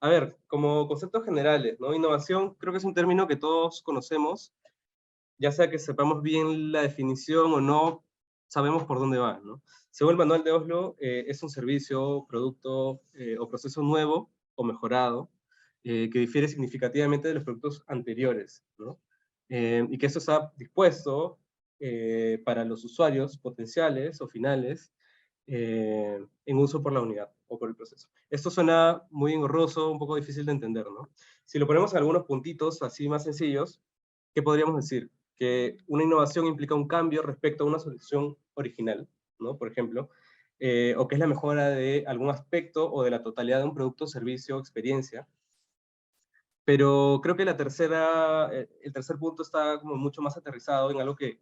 A ver, como conceptos generales, ¿no? Innovación creo que es un término que todos conocemos, ya sea que sepamos bien la definición o no, sabemos por dónde va, ¿no? Según el manual de Oslo, es un servicio, producto o proceso nuevo o mejorado que difiere significativamente de los productos anteriores, ¿no? Y que esto está dispuesto para los usuarios potenciales o finales en uso por la unidad o por el proceso. Esto suena muy engorroso, un poco difícil de entender, ¿no? Si lo ponemos en algunos puntitos así más sencillos, ¿qué podríamos decir? Que una innovación implica un cambio respecto a una solución original, ¿no? Por ejemplo, o que es la mejora de algún aspecto o de la totalidad de un producto, servicio o experiencia. Pero creo que el tercer punto está como mucho más aterrizado en algo que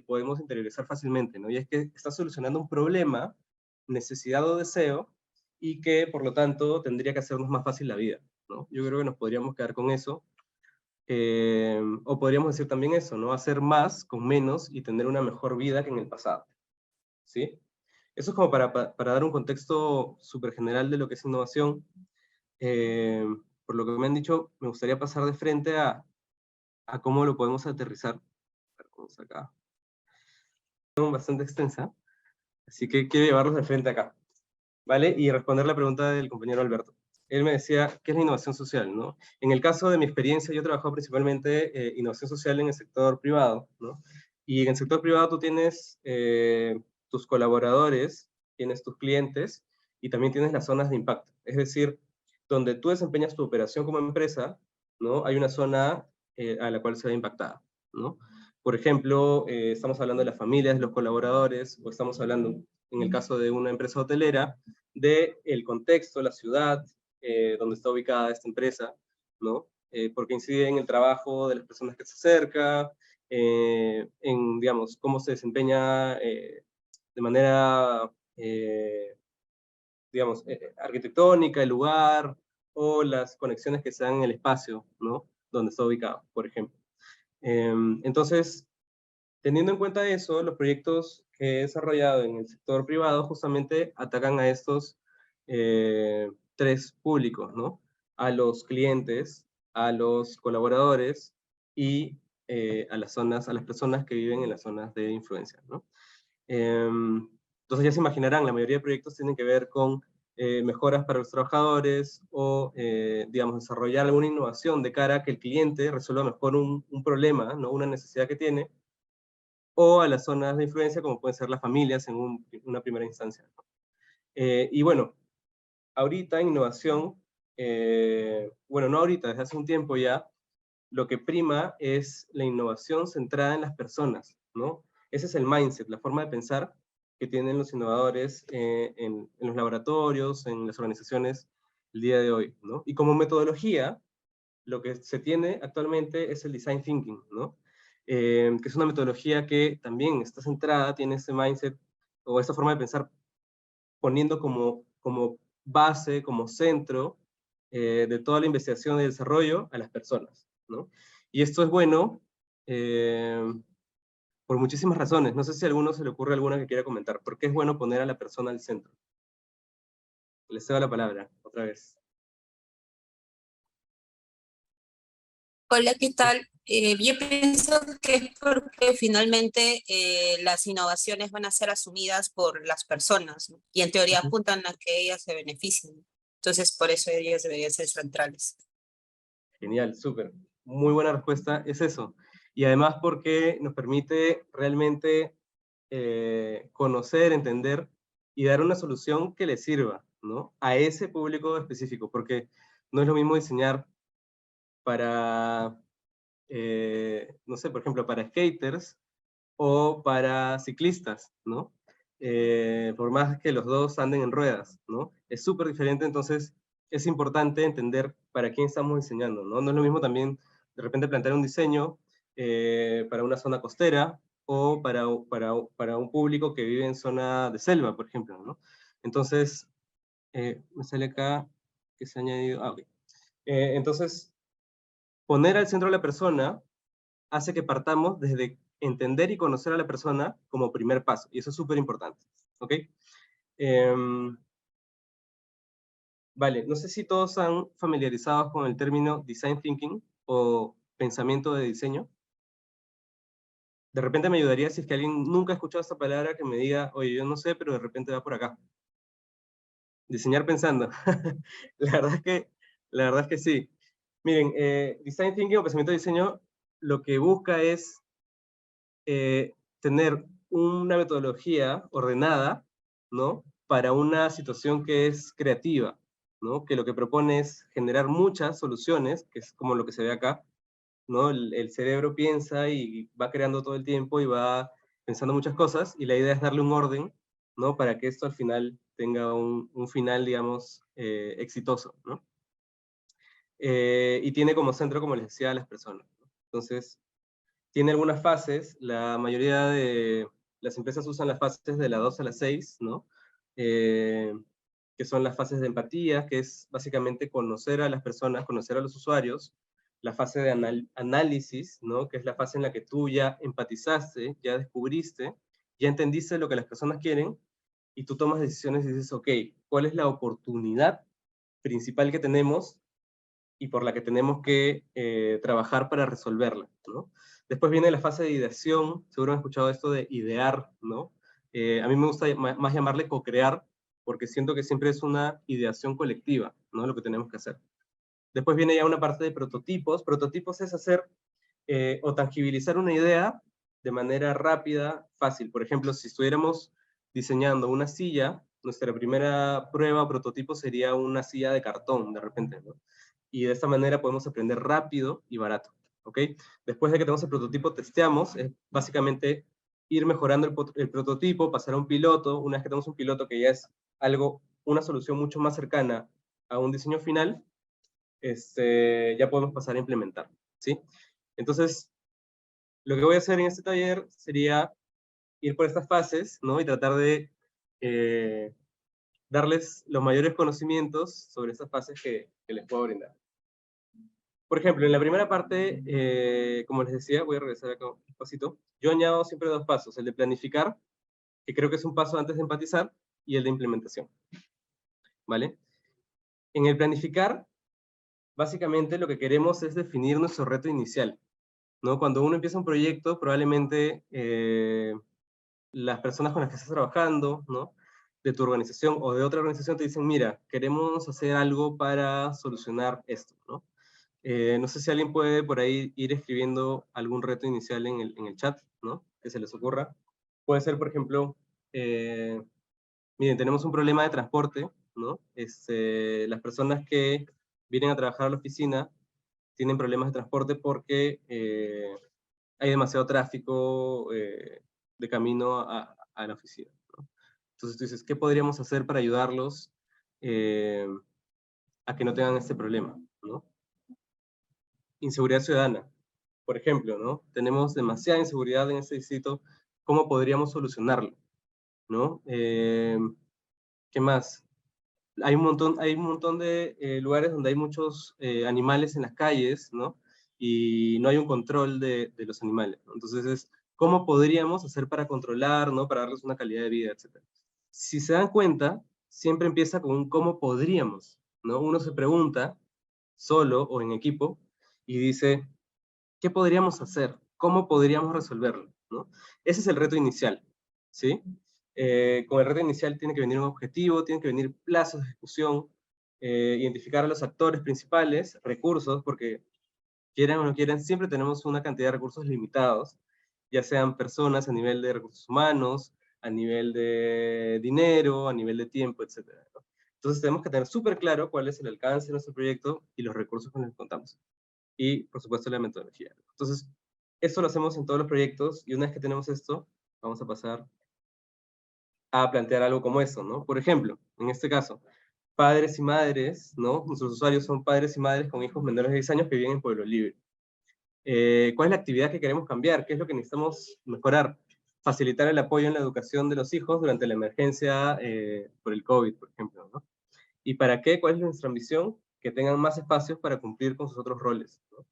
podemos interiorizar fácilmente, ¿no? Y es que está solucionando un problema, necesidad o deseo, y que por lo tanto tendría que hacernos más fácil la vida, ¿no? Yo creo que nos podríamos quedar con eso. O podríamos decir también eso, ¿no? Hacer más con menos y tener una mejor vida que en el pasado, ¿sí? Eso es como para dar un contexto súper general de lo que es innovación. Eh, por lo que me han dicho, me gustaría pasar de frente a cómo lo podemos aterrizar. Vamos acá. Es bastante extensa, así que quiero llevarlos de frente acá, ¿vale? Y responder la pregunta del compañero Alberto. Él me decía, ¿qué es la innovación social, no? En el caso de mi experiencia, yo he trabajado principalmente innovación social en el sector privado, ¿no? Y en el sector privado tú tienes tus colaboradores, tienes tus clientes y también tienes las zonas de impacto. Es decir, donde tú desempeñas tu operación como empresa, ¿no? Hay una zona a la cual se ve impactada, ¿no? Por ejemplo, estamos hablando de las familias, de los colaboradores, o estamos hablando, en el caso de una empresa hotelera, del contexto, la ciudad donde está ubicada esta empresa, ¿no? Porque incide en el trabajo de las personas que se acercan, en, digamos, cómo se desempeña de manera, digamos, arquitectónica el lugar, o las conexiones que se dan en el espacio, ¿no? Donde está ubicado, por ejemplo. Entonces, teniendo en cuenta eso, los proyectos que he desarrollado en el sector privado justamente atacan a estos tres públicos, ¿no? A los clientes, a los colaboradores y a las zonas, a las personas que viven en las zonas de influencia, ¿no? Entonces ya se imaginarán, la mayoría de proyectos tienen que ver con mejoras para los trabajadores o, digamos, desarrollar alguna innovación de cara a que el cliente resuelva mejor un problema, ¿no? Una necesidad que tiene, o a las zonas de influencia, como pueden ser las familias en una primera instancia. Y bueno, ahorita innovación, bueno, no ahorita, desde hace un tiempo ya, lo que prima es la innovación centrada en las personas, ¿no? Ese es el mindset, la forma de pensar que tienen los innovadores en los laboratorios, en las organizaciones el día de hoy, ¿no? Y como metodología, lo que se tiene actualmente es el design thinking, ¿no? Que es una metodología que también está centrada, tiene ese mindset o esta forma de pensar poniendo como base, como centro de toda la investigación y desarrollo a las personas, ¿no? Y esto es bueno eh, por muchísimas razones. No sé si a alguno se le ocurre alguna que quiera comentar. ¿Por qué es bueno poner a la persona al centro? Les cedo la palabra, otra vez. Hola, ¿qué tal? Yo pienso que es porque finalmente las innovaciones van a ser asumidas por las personas, ¿no? Y en teoría Ujú. apuntan a que ellas se beneficien. Entonces, por eso ellas deberían ser centrales. Genial, súper. Muy buena respuesta, es eso. Y además porque nos permite realmente conocer, entender y dar una solución que le sirva, ¿no? A ese público específico, porque no es lo mismo diseñar para, no sé, por ejemplo, para skaters o para ciclistas, ¿no? Por más que los dos anden en ruedas, ¿no? Es súper diferente, entonces es importante entender para quién estamos diseñando, ¿no? No es lo mismo también de repente plantear un diseño para una zona costera o para un público que vive en zona de selva, por ejemplo, ¿no? Entonces, me sale acá que se ha añadido, ok. Entonces, poner al centro a la persona hace que partamos desde entender y conocer a la persona como primer paso, y eso es súper importante, ¿ok? Vale, no sé si todos están familiarizados con el término Design Thinking o pensamiento de diseño. De repente me ayudaría si es que alguien nunca ha escuchado esta palabra que me diga, oye, yo no sé, pero de repente va por acá. Diseñar pensando. La verdad es que, la verdad es que sí. Miren, Design Thinking o pensamiento de diseño lo que busca es tener una metodología ordenada, ¿no? Para una situación que es creativa, ¿no? Que lo que propone es generar muchas soluciones, que es como lo que se ve acá, ¿no? El cerebro piensa y va creando todo el tiempo y va pensando muchas cosas, y la idea es darle un orden, ¿no? Para que esto al final tenga un final, digamos, exitoso, ¿no? Y tiene como centro, como les decía, a las personas, ¿no? Entonces, tiene algunas fases, la mayoría de las empresas usan las fases de la 2 a la 6, ¿no? Que son las fases de empatía, que es básicamente conocer a las personas, conocer a los usuarios, la fase de análisis, ¿no? Que es la fase en la que tú ya empatizaste, ya descubriste, ya entendiste lo que las personas quieren, y tú tomas decisiones y dices, ok, ¿cuál es la oportunidad principal que tenemos y por la que tenemos que trabajar para resolverla, ¿no? Después viene la fase de ideación, seguro han escuchado esto de idear, ¿no? A mí me gusta más llamarle co-crear, porque siento que siempre es una ideación colectiva, ¿no? Lo que tenemos que hacer. Después viene ya una parte de prototipos. Prototipos es hacer o tangibilizar una idea de manera rápida, fácil. Por ejemplo, si estuviéramos diseñando una silla, nuestra primera prueba o prototipo sería una silla de cartón, de repente, ¿no? Y de esta manera podemos aprender rápido y barato, ¿ok? Después de que tenemos el prototipo, testeamos, es básicamente ir mejorando el prototipo, pasar a un piloto. Una vez que tenemos un piloto que ya es algo, una solución mucho más cercana a un diseño final, ya podemos pasar a implementar, ¿sí? Entonces, lo que voy a hacer en este taller sería ir por estas fases, ¿no? Y tratar de darles los mayores conocimientos sobre estas fases que les puedo brindar. Por ejemplo, en la primera parte, como les decía, voy a regresar acá un pasito, yo añado siempre dos pasos, el de planificar, que creo que es un paso antes de empatizar, y el de implementación, ¿vale? En el planificar, básicamente lo que queremos es definir nuestro reto inicial, ¿no? Cuando uno empieza un proyecto, probablemente las personas con las que estás trabajando, ¿no? De tu organización o de otra organización te dicen, mira, queremos hacer algo para solucionar esto, ¿no? No sé si alguien puede por ahí ir escribiendo algún reto inicial en el chat, ¿no? Que se les ocurra. Puede ser, por ejemplo, miren, tenemos un problema de transporte, ¿no? Las personas que vienen a trabajar a la oficina tienen problemas de transporte porque hay demasiado tráfico de camino a la oficina, ¿no? Entonces tú dices, ¿qué podríamos hacer para ayudarlos a que no tengan este problema, ¿no? Inseguridad ciudadana, por ejemplo, ¿no? Tenemos demasiada inseguridad en este distrito, ¿cómo podríamos solucionarlo, ¿no? ¿Qué más? Hay un montón de lugares donde hay muchos animales en las calles, ¿no? Y no hay un control de los animales, ¿no? Entonces es, ¿cómo podríamos hacer para controlar, ¿no? Para darles una calidad de vida, etcétera? Si se dan cuenta, siempre empieza con un cómo podríamos, ¿no? Uno se pregunta, solo o en equipo, y dice, ¿qué podríamos hacer? ¿Cómo podríamos resolverlo? ¿No? Ese es el reto inicial, ¿sí? Con el reto inicial tiene que venir un objetivo, tienen que venir plazos de ejecución, identificar a los actores principales, recursos, porque quieran o no quieran, siempre tenemos una cantidad de recursos limitados, ya sean personas a nivel de recursos humanos, a nivel de dinero, a nivel de tiempo, etc., ¿no? Entonces tenemos que tener súper claro cuál es el alcance de nuestro proyecto y los recursos con los que contamos. Y, por supuesto, la metodología. Entonces, esto lo hacemos en todos los proyectos, y una vez que tenemos esto, vamos a pasar a plantear algo como eso, ¿no? Por ejemplo, en este caso, padres y madres, ¿no? Nuestros usuarios son padres y madres con hijos menores de 10 años que viven en Pueblo Libre. ¿Cuál es la actividad que queremos cambiar? ¿Qué es lo que necesitamos mejorar? Facilitar el apoyo en la educación de los hijos durante la emergencia por el COVID, por ejemplo, ¿no? ¿Y para qué? ¿Cuál es nuestra ambición? Que tengan más espacios para cumplir con sus otros roles, ¿no?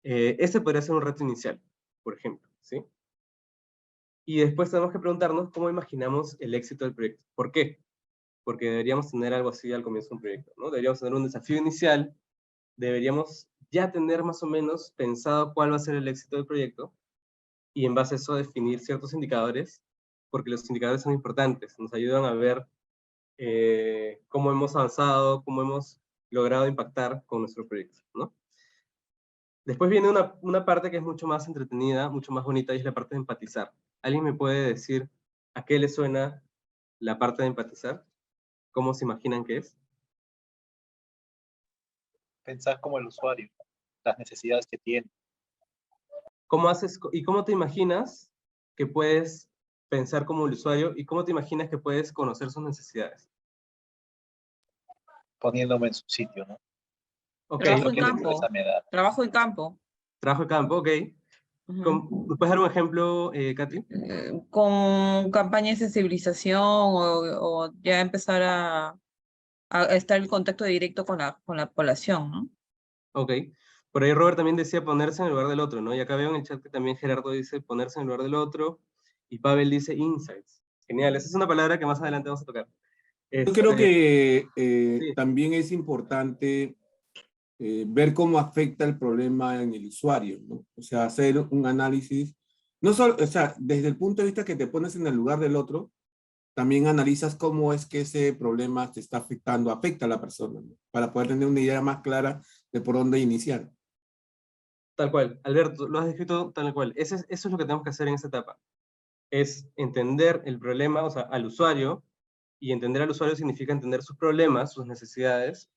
Ese podría ser un reto inicial, por ejemplo, ¿sí? Y después tenemos que preguntarnos cómo imaginamos el éxito del proyecto. ¿Por qué? porque deberíamos tener algo así al comienzo de un proyecto, ¿no? Deberíamos tener un desafío inicial, deberíamos ya tener más o menos pensado cuál va a ser el éxito del proyecto, y en base a eso definir ciertos indicadores, porque los indicadores son importantes, nos ayudan a ver cómo hemos avanzado, cómo hemos logrado impactar con nuestro proyecto, ¿no? Después viene una parte que es mucho más entretenida, mucho más bonita, y es la parte de empatizar. ¿Alguien me puede decir a qué le suena la parte de empatizar? ¿Cómo se imaginan que es? Pensar como el usuario, las necesidades que tiene. ¿Cómo haces y cómo te imaginas que puedes pensar como el usuario y cómo te imaginas que puedes conocer sus necesidades? Poniéndome en su sitio, ¿no? Ok, Trabajo Lo en que la campo. empresa me da. Trabajo en campo. trabajo de campo, ok. Ujú. ¿Me puedes dar un ejemplo, Katy? Con campaña de sensibilización o ya empezar a estar en contacto directo con la población, ¿no? Ok. Por ahí Robert también decía ponerse en el lugar del otro, ¿no? Y acá veo en el chat que también Gerardo dice ponerse en el lugar del otro, y Pavel dice insights. Genial, esa es una palabra que más adelante vamos a tocar. Yo creo que sí. también es importante ver cómo afecta el problema en el usuario, ¿no? O sea, hacer un análisis, no solo, o sea, desde el punto de vista que te pones en el lugar del otro, también analizas cómo es que ese problema te está afectando, afecta a la persona, ¿no? Para poder tener una idea más clara de por dónde iniciar. Tal cual, Alberto, lo has descrito tal cual. Eso es lo que tenemos que hacer en esta etapa. Es entender el problema, o sea, al usuario, y entender al usuario significa entender sus problemas, sus necesidades,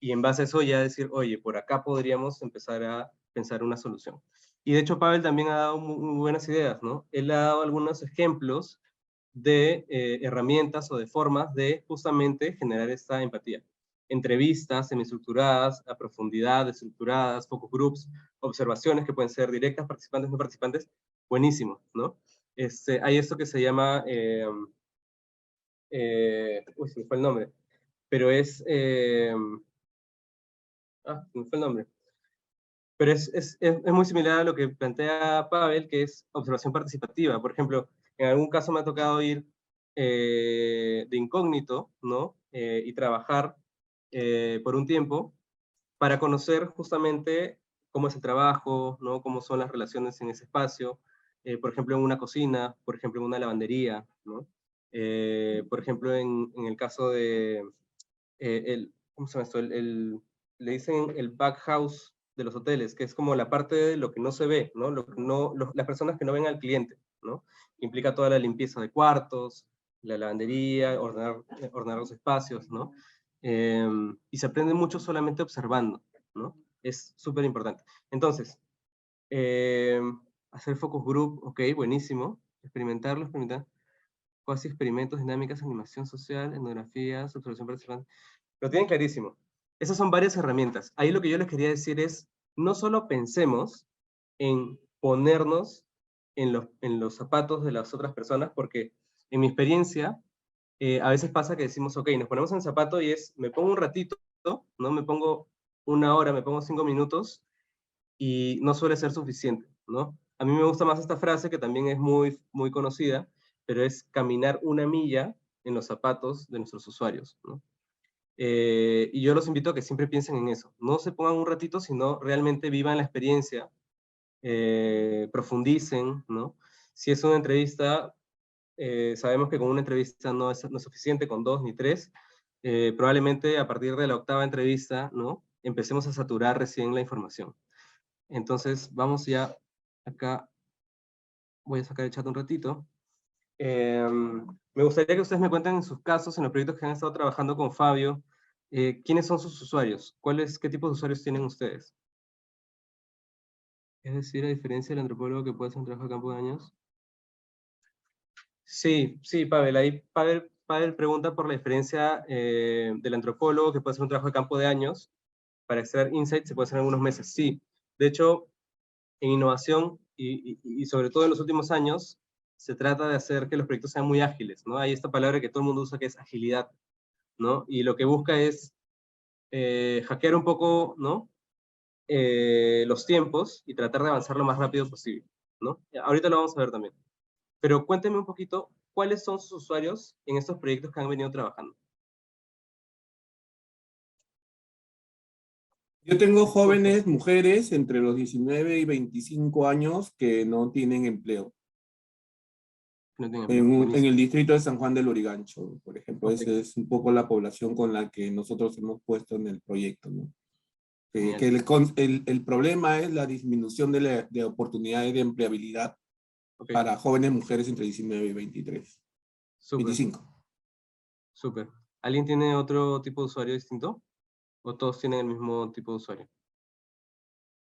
y en base a eso ya decir, oye, por acá podríamos empezar a pensar una solución. Y de hecho Pavel también ha dado muy buenas ideas, ¿no? Él ha dado algunos ejemplos de herramientas o de formas de justamente generar esta empatía. Entrevistas semiestructuradas, a profundidad, estructuradas, focus groups, observaciones que pueden ser directas, participantes, no participantes, buenísimo, ¿no? Hay esto que se llama, uy, se me fue el nombre, pero es, se me fue el nombre, pero es muy similar a lo que plantea Pavel, que es observación participativa. Por ejemplo, en algún caso me ha tocado ir de incógnito, ¿no? Y trabajar por un tiempo para conocer justamente cómo es el trabajo, ¿no? Cómo son las relaciones en ese espacio, por ejemplo, en una cocina, por ejemplo, en una lavandería, ¿no? Por ejemplo, en el caso de, ¿cómo se llama esto? Le dicen el back house de los hoteles, que es como la parte de lo que no se ve, ¿no? Las personas que no ven al cliente, ¿no? Implica toda la limpieza de cuartos, la lavandería, ordenar los espacios, ¿no? Y se aprende mucho solamente observando, ¿no? Es súper importante. Entonces, hacer focus group, ok, buenísimo. Experimentar. Cuasi experimentos, dinámicas, animación social, etnografías, observación participante. Lo tienen clarísimo. Esas son varias herramientas. Ahí lo que yo les quería decir es, no solo pensemos en ponernos en los zapatos de las otras personas, porque en mi experiencia, a veces pasa que decimos, ok, nos ponemos en el zapato y me pongo un ratito, ¿no? Me pongo una hora, me pongo 5 minutos, y no suele ser suficiente, ¿no? A mí me gusta más esta frase, que también es muy conocida, pero es caminar una milla en los zapatos de nuestros usuarios, ¿no? Y yo los invito a que siempre piensen en eso. No se pongan un ratito, sino realmente vivan la experiencia, profundicen, ¿no? Si es una entrevista, sabemos que con una entrevista no es suficiente, con 2 ni 3. Probablemente a partir de la 8ª entrevista, ¿no? Empecemos a saturar recién la información. Entonces, vamos ya acá. Voy a sacar el chat un ratito. Me gustaría que ustedes me cuenten en sus casos, en los proyectos que han estado trabajando con Fabio, ¿quiénes son sus usuarios? ¿Qué tipo de usuarios tienen ustedes? Es decir, a diferencia del antropólogo que puede hacer un trabajo a campo de años. Sí, Pavel, ahí Pavel pregunta por la diferencia del antropólogo que puede hacer un trabajo de campo de años. Para extraer insights se puede hacer en algunos meses. Sí, de hecho, en innovación y sobre todo en los últimos años, se trata de hacer que los proyectos sean muy ágiles, ¿no? Hay esta palabra que todo el mundo usa que es agilidad, ¿no? Y lo que busca es hackear un poco, ¿no? Los tiempos y tratar de avanzar lo más rápido posible, ¿no? Ahorita lo vamos a ver también. Pero cuéntenme un poquito, ¿cuáles son sus usuarios en estos proyectos que han venido trabajando? Yo tengo jóvenes, mujeres, entre los 19 y 25 años que no tienen empleo. No tienen En, empleo. en Buenísimo. el distrito de San Juan del Lurigancho, por ejemplo. Ok, Esa es un poco la población con la que nosotros hemos puesto en el proyecto, ¿no? genial. Que el problema es la disminución de oportunidades de empleabilidad Ok, para jóvenes mujeres entre 19 y 23, súper, 25. súper. ¿Alguien tiene otro tipo de usuario distinto? ¿O todos tienen el mismo tipo de usuario?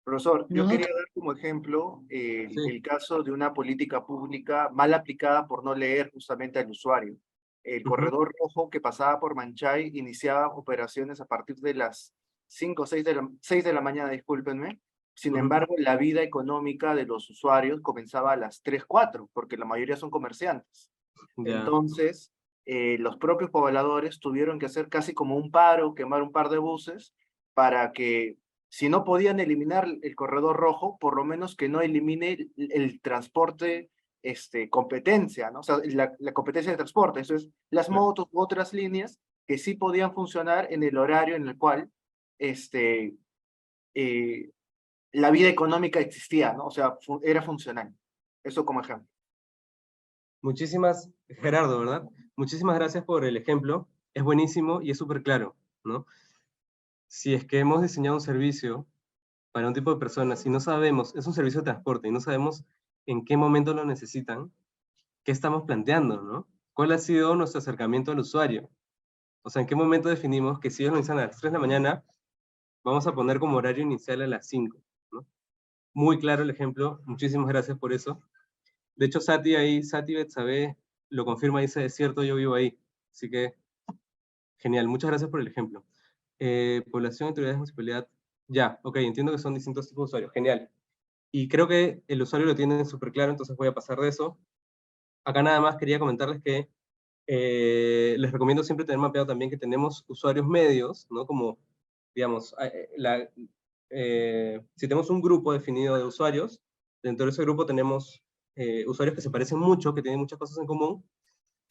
Profesor, yo quería Nosotros, dar como ejemplo Sí. el caso de una política pública mal aplicada por no leer justamente al usuario. El Ujú, corredor rojo que pasaba por Manchay iniciaba operaciones a partir de las 5 o 6 de la mañana, discúlpenme. Sin ujú. embargo, la vida económica de los usuarios comenzaba a las 3, 4, porque la mayoría son comerciantes. Ya, Entonces, los propios pobladores tuvieron que hacer casi como un paro, quemar un par de buses, para que, si no podían eliminar el corredor rojo, por lo menos que no elimine el transporte, competencia, ¿no? O sea, la competencia de transporte, eso es, las claro. motos u otras líneas que sí podían funcionar en el horario en el cual, este, eh, la vida económica existía, ¿no? O sea, era funcional. Eso como ejemplo. Gerardo, ¿verdad? Muchísimas gracias por el ejemplo. Es buenísimo y es súper claro, ¿no? Si es que hemos diseñado un servicio para un tipo de personas y no sabemos, es un servicio de transporte y no sabemos en qué momento lo necesitan, ¿qué estamos planteando, no? ¿Cuál ha sido nuestro acercamiento al usuario? O sea, ¿en qué momento definimos que si ellos lo necesitan a las 3 de la mañana, vamos a poner como horario inicial a las 5, ¿no? Muy claro el ejemplo, muchísimas gracias por eso. De hecho, Sati Betsabe lo confirma y dice, es cierto, yo vivo ahí. Así que, genial, muchas gracias por el ejemplo. Población, autoridades, municipalidad, ya, ok, entiendo que son distintos tipos de usuarios, genial. Y creo que el usuario lo tiene súper claro, entonces voy a pasar de eso. Acá nada más quería comentarles que les recomiendo siempre tener mapeado también que tenemos usuarios medios, ¿no? Como, digamos, si tenemos un grupo definido de usuarios, dentro de ese grupo tenemos usuarios que se parecen mucho, que tienen muchas cosas en común,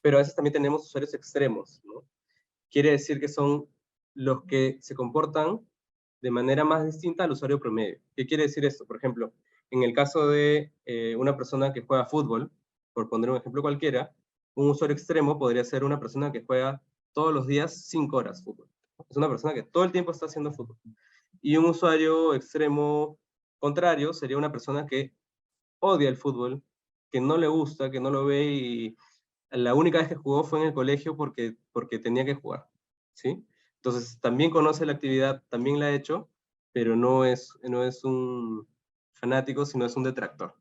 pero a veces también tenemos usuarios extremos, ¿no? Quiere decir que son los que se comportan de manera más distinta al usuario promedio. ¿Qué quiere decir esto? Por ejemplo, en el caso de una persona que juega fútbol, por poner un ejemplo cualquiera, un usuario extremo podría ser una persona que juega todos los días 5 horas fútbol. Es una persona que todo el tiempo está haciendo fútbol. Y un usuario extremo contrario sería una persona que odia el fútbol, que no le gusta, que no lo ve y la única vez que jugó fue en el colegio porque tenía que jugar, ¿sí? Entonces, también conoce la actividad, también la ha hecho, pero no es un fanático, sino es un detractor.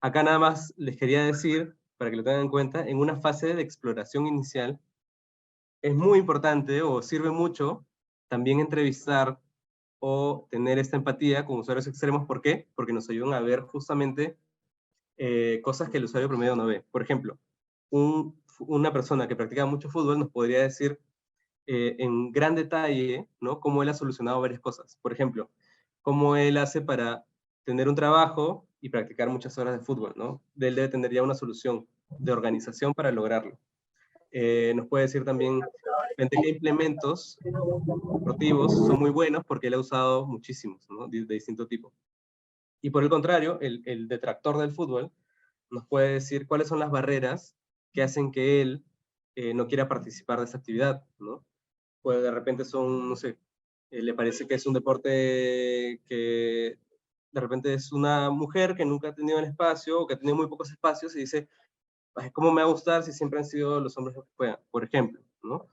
Acá nada más les quería decir, para que lo tengan en cuenta, en una fase de exploración inicial, es muy importante o sirve mucho también entrevistar o tener esta empatía con usuarios extremos. ¿Por qué? Porque nos ayudan a ver justamente cosas que el usuario promedio no ve. Por ejemplo, una persona que practica mucho fútbol nos podría decir en gran detalle, ¿no? Cómo él ha solucionado varias cosas. Por ejemplo, cómo él hace para tener un trabajo y practicar muchas horas de fútbol, ¿no? Él debe tener ya una solución de organización para lograrlo. Nos puede decir también frente a qué implementos deportivos son muy buenos porque él ha usado muchísimos, ¿no? De distinto tipo. Y por el contrario, el detractor del fútbol nos puede decir cuáles son las barreras que hacen que él no quiera participar de esa actividad, ¿no? Pues de repente son, no sé, le parece que es un deporte que de repente es una mujer que nunca ha tenido el espacio o que ha tenido muy pocos espacios y dice, "Ay, ¿cómo me va a gustar si siempre han sido los hombres los que juegan?", por ejemplo, ¿no?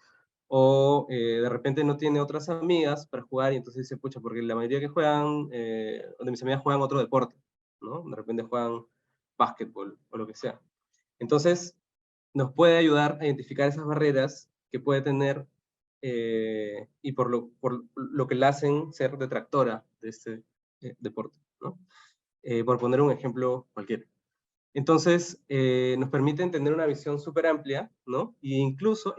O de repente no tiene otras amigas para jugar y entonces dice, pucha, porque la mayoría que juegan, de mis amigas juegan otro deporte, ¿no? De repente juegan básquetbol o lo que sea. Entonces, nos puede ayudar a identificar esas barreras que puede tener y por lo que la hacen ser detractora de este deporte, ¿no? Por poner un ejemplo cualquiera. Entonces, nos permiten tener una visión súper amplia, ¿no? E incluso,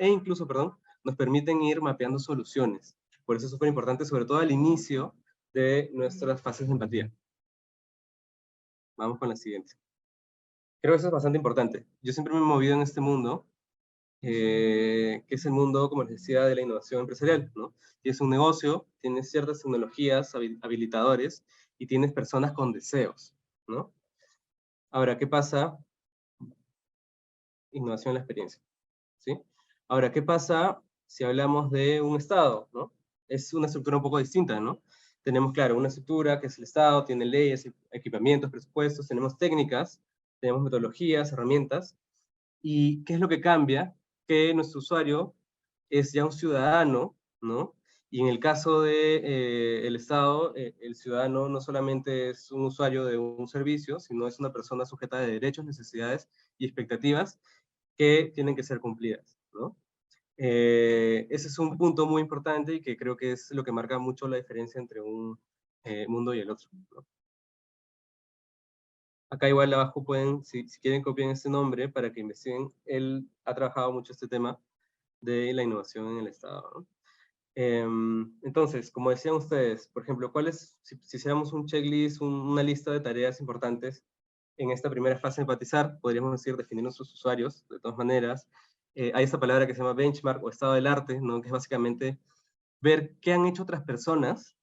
perdón, nos permiten ir mapeando soluciones. Por eso es súper importante, sobre todo al inicio de nuestras fases de empatía. Vamos con la siguiente. Creo que eso es bastante importante. Yo siempre me he movido en este mundo que es el mundo, como les decía, de la innovación empresarial, ¿no? Tienes un negocio, tienes ciertas tecnologías, habilitadores, y tienes personas con deseos, ¿no? Ahora, ¿qué pasa? Innovación en la experiencia, ¿sí? Ahora, ¿qué pasa si hablamos de un Estado, ¿no? Es una estructura un poco distinta, ¿no? Tenemos, claro, una estructura que es el Estado, tiene leyes, equipamientos, presupuestos, tenemos técnicas, tenemos metodologías, herramientas, ¿y qué es lo que cambia? Que nuestro usuario es ya un ciudadano, ¿no? Y en el caso de el Estado, el ciudadano no solamente es un usuario de un servicio, sino es una persona sujeta de derechos, necesidades y expectativas que tienen que ser cumplidas, ¿no? Ese es un punto muy importante y que creo que es lo que marca mucho la diferencia entre un mundo y el otro, ¿no? Acá igual abajo pueden, si quieren, copien este nombre para que investiguen. Él ha trabajado mucho este tema de la innovación en el Estado, ¿no? Entonces, como decían ustedes, por ejemplo, si hiciéramos un checklist, una lista de tareas importantes en esta primera fase de empatizar, podríamos decir definir nuestros usuarios, de todas maneras. Hay esta palabra que se llama benchmark o estado del arte, ¿no? Que es básicamente ver qué han hecho otras personas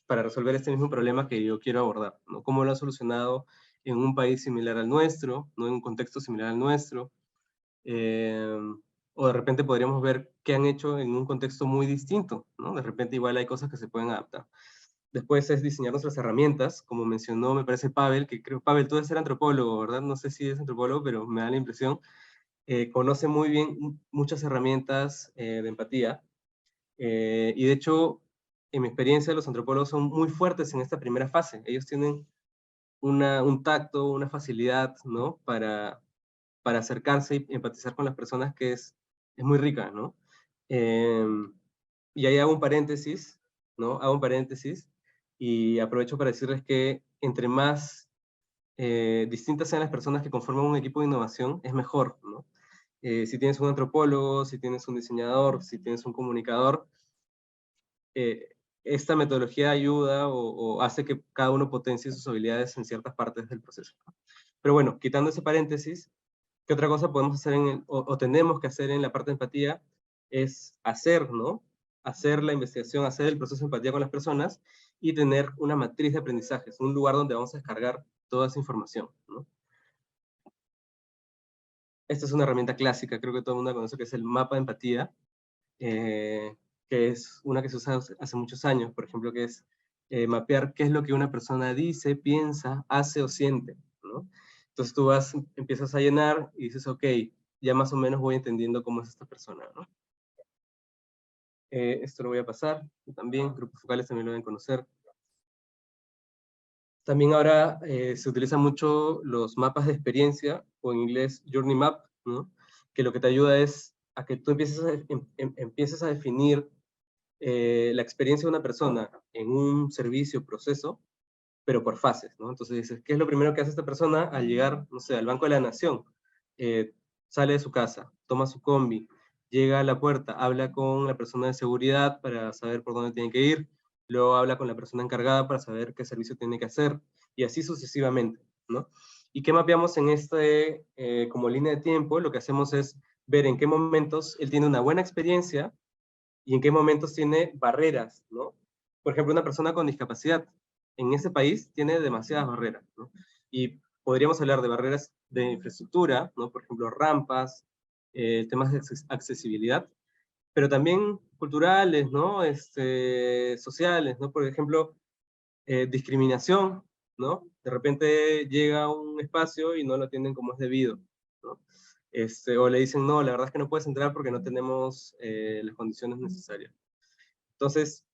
para resolver este mismo problema que yo quiero abordar, ¿no? Cómo lo han solucionado en un país similar al nuestro, ¿no? En un contexto similar al nuestro. O de repente podríamos ver qué han hecho en un contexto muy distinto, ¿no? De repente igual hay cosas que se pueden adaptar. Después es diseñar nuestras herramientas, como mencionó, me parece Pavel, que creo, Pavel, tú debes ser antropólogo, ¿verdad? No sé si es antropólogo, pero me da la impresión. Conoce muy bien muchas herramientas de empatía, y de hecho, en mi experiencia, los antropólogos son muy fuertes en esta primera fase. Ellos tienen un tacto, una facilidad, ¿no? Para acercarse y empatizar con las personas que es muy rica, ¿no? Y ahí hago un paréntesis, ¿no? Hago un paréntesis y aprovecho para decirles que entre más distintas sean las personas que conforman un equipo de innovación, es mejor, ¿no? Si tienes un antropólogo, si tienes un diseñador, si tienes un comunicador, esta metodología ayuda o hace que cada uno potencie sus habilidades en ciertas partes del proceso. Pero bueno, quitando ese paréntesis, ¿qué otra cosa podemos hacer o tenemos que hacer en la parte de empatía? Es hacer, ¿no? Hacer la investigación, hacer el proceso de empatía con las personas y tener una matriz de aprendizajes, un lugar donde vamos a descargar toda esa información, ¿no? Esta es una herramienta clásica, creo que todo el mundo conoce, que es el mapa de empatía, que es una que se usa hace muchos años, por ejemplo, que es mapear qué es lo que una persona dice, piensa, hace o siente, ¿no? Entonces tú empiezas a llenar y dices, ok, ya más o menos voy entendiendo cómo es esta persona, ¿no? Esto lo voy a pasar, también, grupos focales también lo deben conocer. También ahora se utilizan mucho los mapas de experiencia, o en inglés Journey Map, ¿no? Que lo que te ayuda es a que tú empieces a definir la experiencia de una persona en un servicio, proceso, pero por fases, ¿no? Entonces dices, ¿qué es lo primero que hace esta persona al llegar, no sé, al Banco de la Nación? Sale de su casa, toma su combi, llega a la puerta, habla con la persona de seguridad para saber por dónde tiene que ir, luego habla con la persona encargada para saber qué servicio tiene que hacer, y así sucesivamente, ¿no? ¿Y qué mapeamos en como línea de tiempo? Lo que hacemos es ver en qué momentos él tiene una buena experiencia y en qué momentos tiene barreras, ¿no? Por ejemplo, una persona con discapacidad en ese país tiene demasiadas barreras, ¿no? Y podríamos hablar de barreras de infraestructura, ¿no? Por ejemplo, rampas, temas de accesibilidad, pero también culturales, ¿no? Sociales, ¿no? Por ejemplo, discriminación, ¿no? De repente llega a un espacio y no lo atienden como es debido, ¿no? O le dicen, no, la verdad es que no puedes entrar porque no tenemos las condiciones necesarias. Entonces,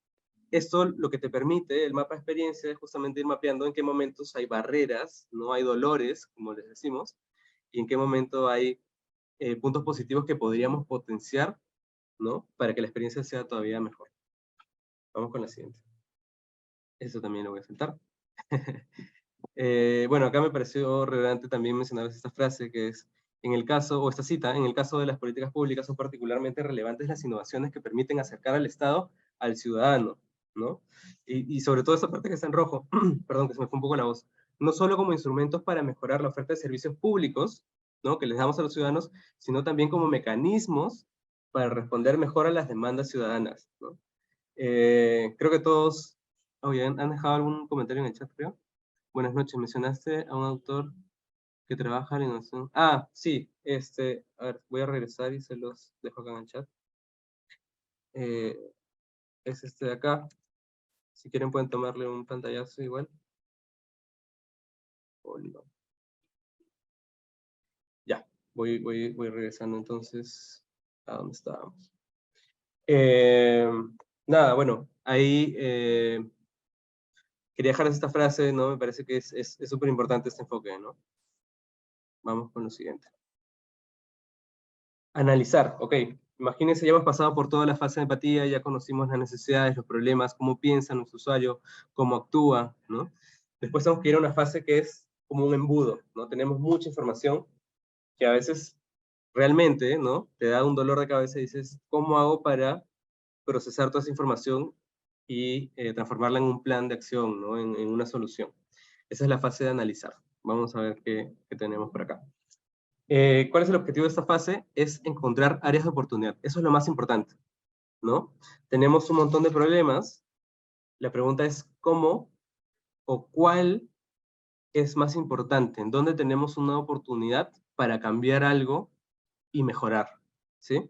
esto lo que te permite, el mapa de experiencia, es justamente ir mapeando en qué momentos hay barreras, no hay dolores, como les decimos, y en qué momento hay puntos positivos que podríamos potenciar, ¿no? Para que la experiencia sea todavía mejor. Vamos con la siguiente. Eso también lo voy a saltar. Bueno, acá me pareció relevante también mencionar esta frase que es, en el caso, o esta cita, en el caso de las políticas públicas son particularmente relevantes las innovaciones que permiten acercar al Estado al ciudadano, ¿no? Y sobre todo esta parte que está en rojo, perdón, que se me fue un poco la voz, no solo como instrumentos para mejorar la oferta de servicios públicos, ¿no?, que les damos a los ciudadanos, sino también como mecanismos para responder mejor a las demandas ciudadanas, ¿no? Creo que todos, oye, ¿han dejado algún comentario en el chat, creo? Buenas noches, mencionaste a un autor que trabaja en innovación. Ah, sí, a ver, voy a regresar y se los dejo acá en el chat. Es este de acá. Si quieren pueden tomarle un pantallazo igual. O no. Ya, voy regresando entonces a donde estábamos. Nada, bueno, ahí quería dejarles esta frase, ¿no? Me parece que es súper importante este enfoque, ¿no? Vamos con lo siguiente. Analizar, ok. Imagínense, ya hemos pasado por toda la fase de empatía, ya conocimos las necesidades, los problemas, cómo piensa nuestro usuario, cómo actúa, ¿no? Después tenemos que ir a una fase que es como un embudo, ¿no? Tenemos mucha información que a veces realmente, ¿no?, te da un dolor de cabeza y dices, ¿cómo hago para procesar toda esa información y transformarla en un plan de acción, ¿no?, en una solución? Esa es la fase de analizar. Vamos a ver qué tenemos por acá. ¿Cuál es el objetivo de esta fase? Es encontrar áreas de oportunidad. Eso es lo más importante, ¿no? Tenemos un montón de problemas. La pregunta es cómo o cuál es más importante, en dónde tenemos una oportunidad para cambiar algo y mejorar, ¿sí?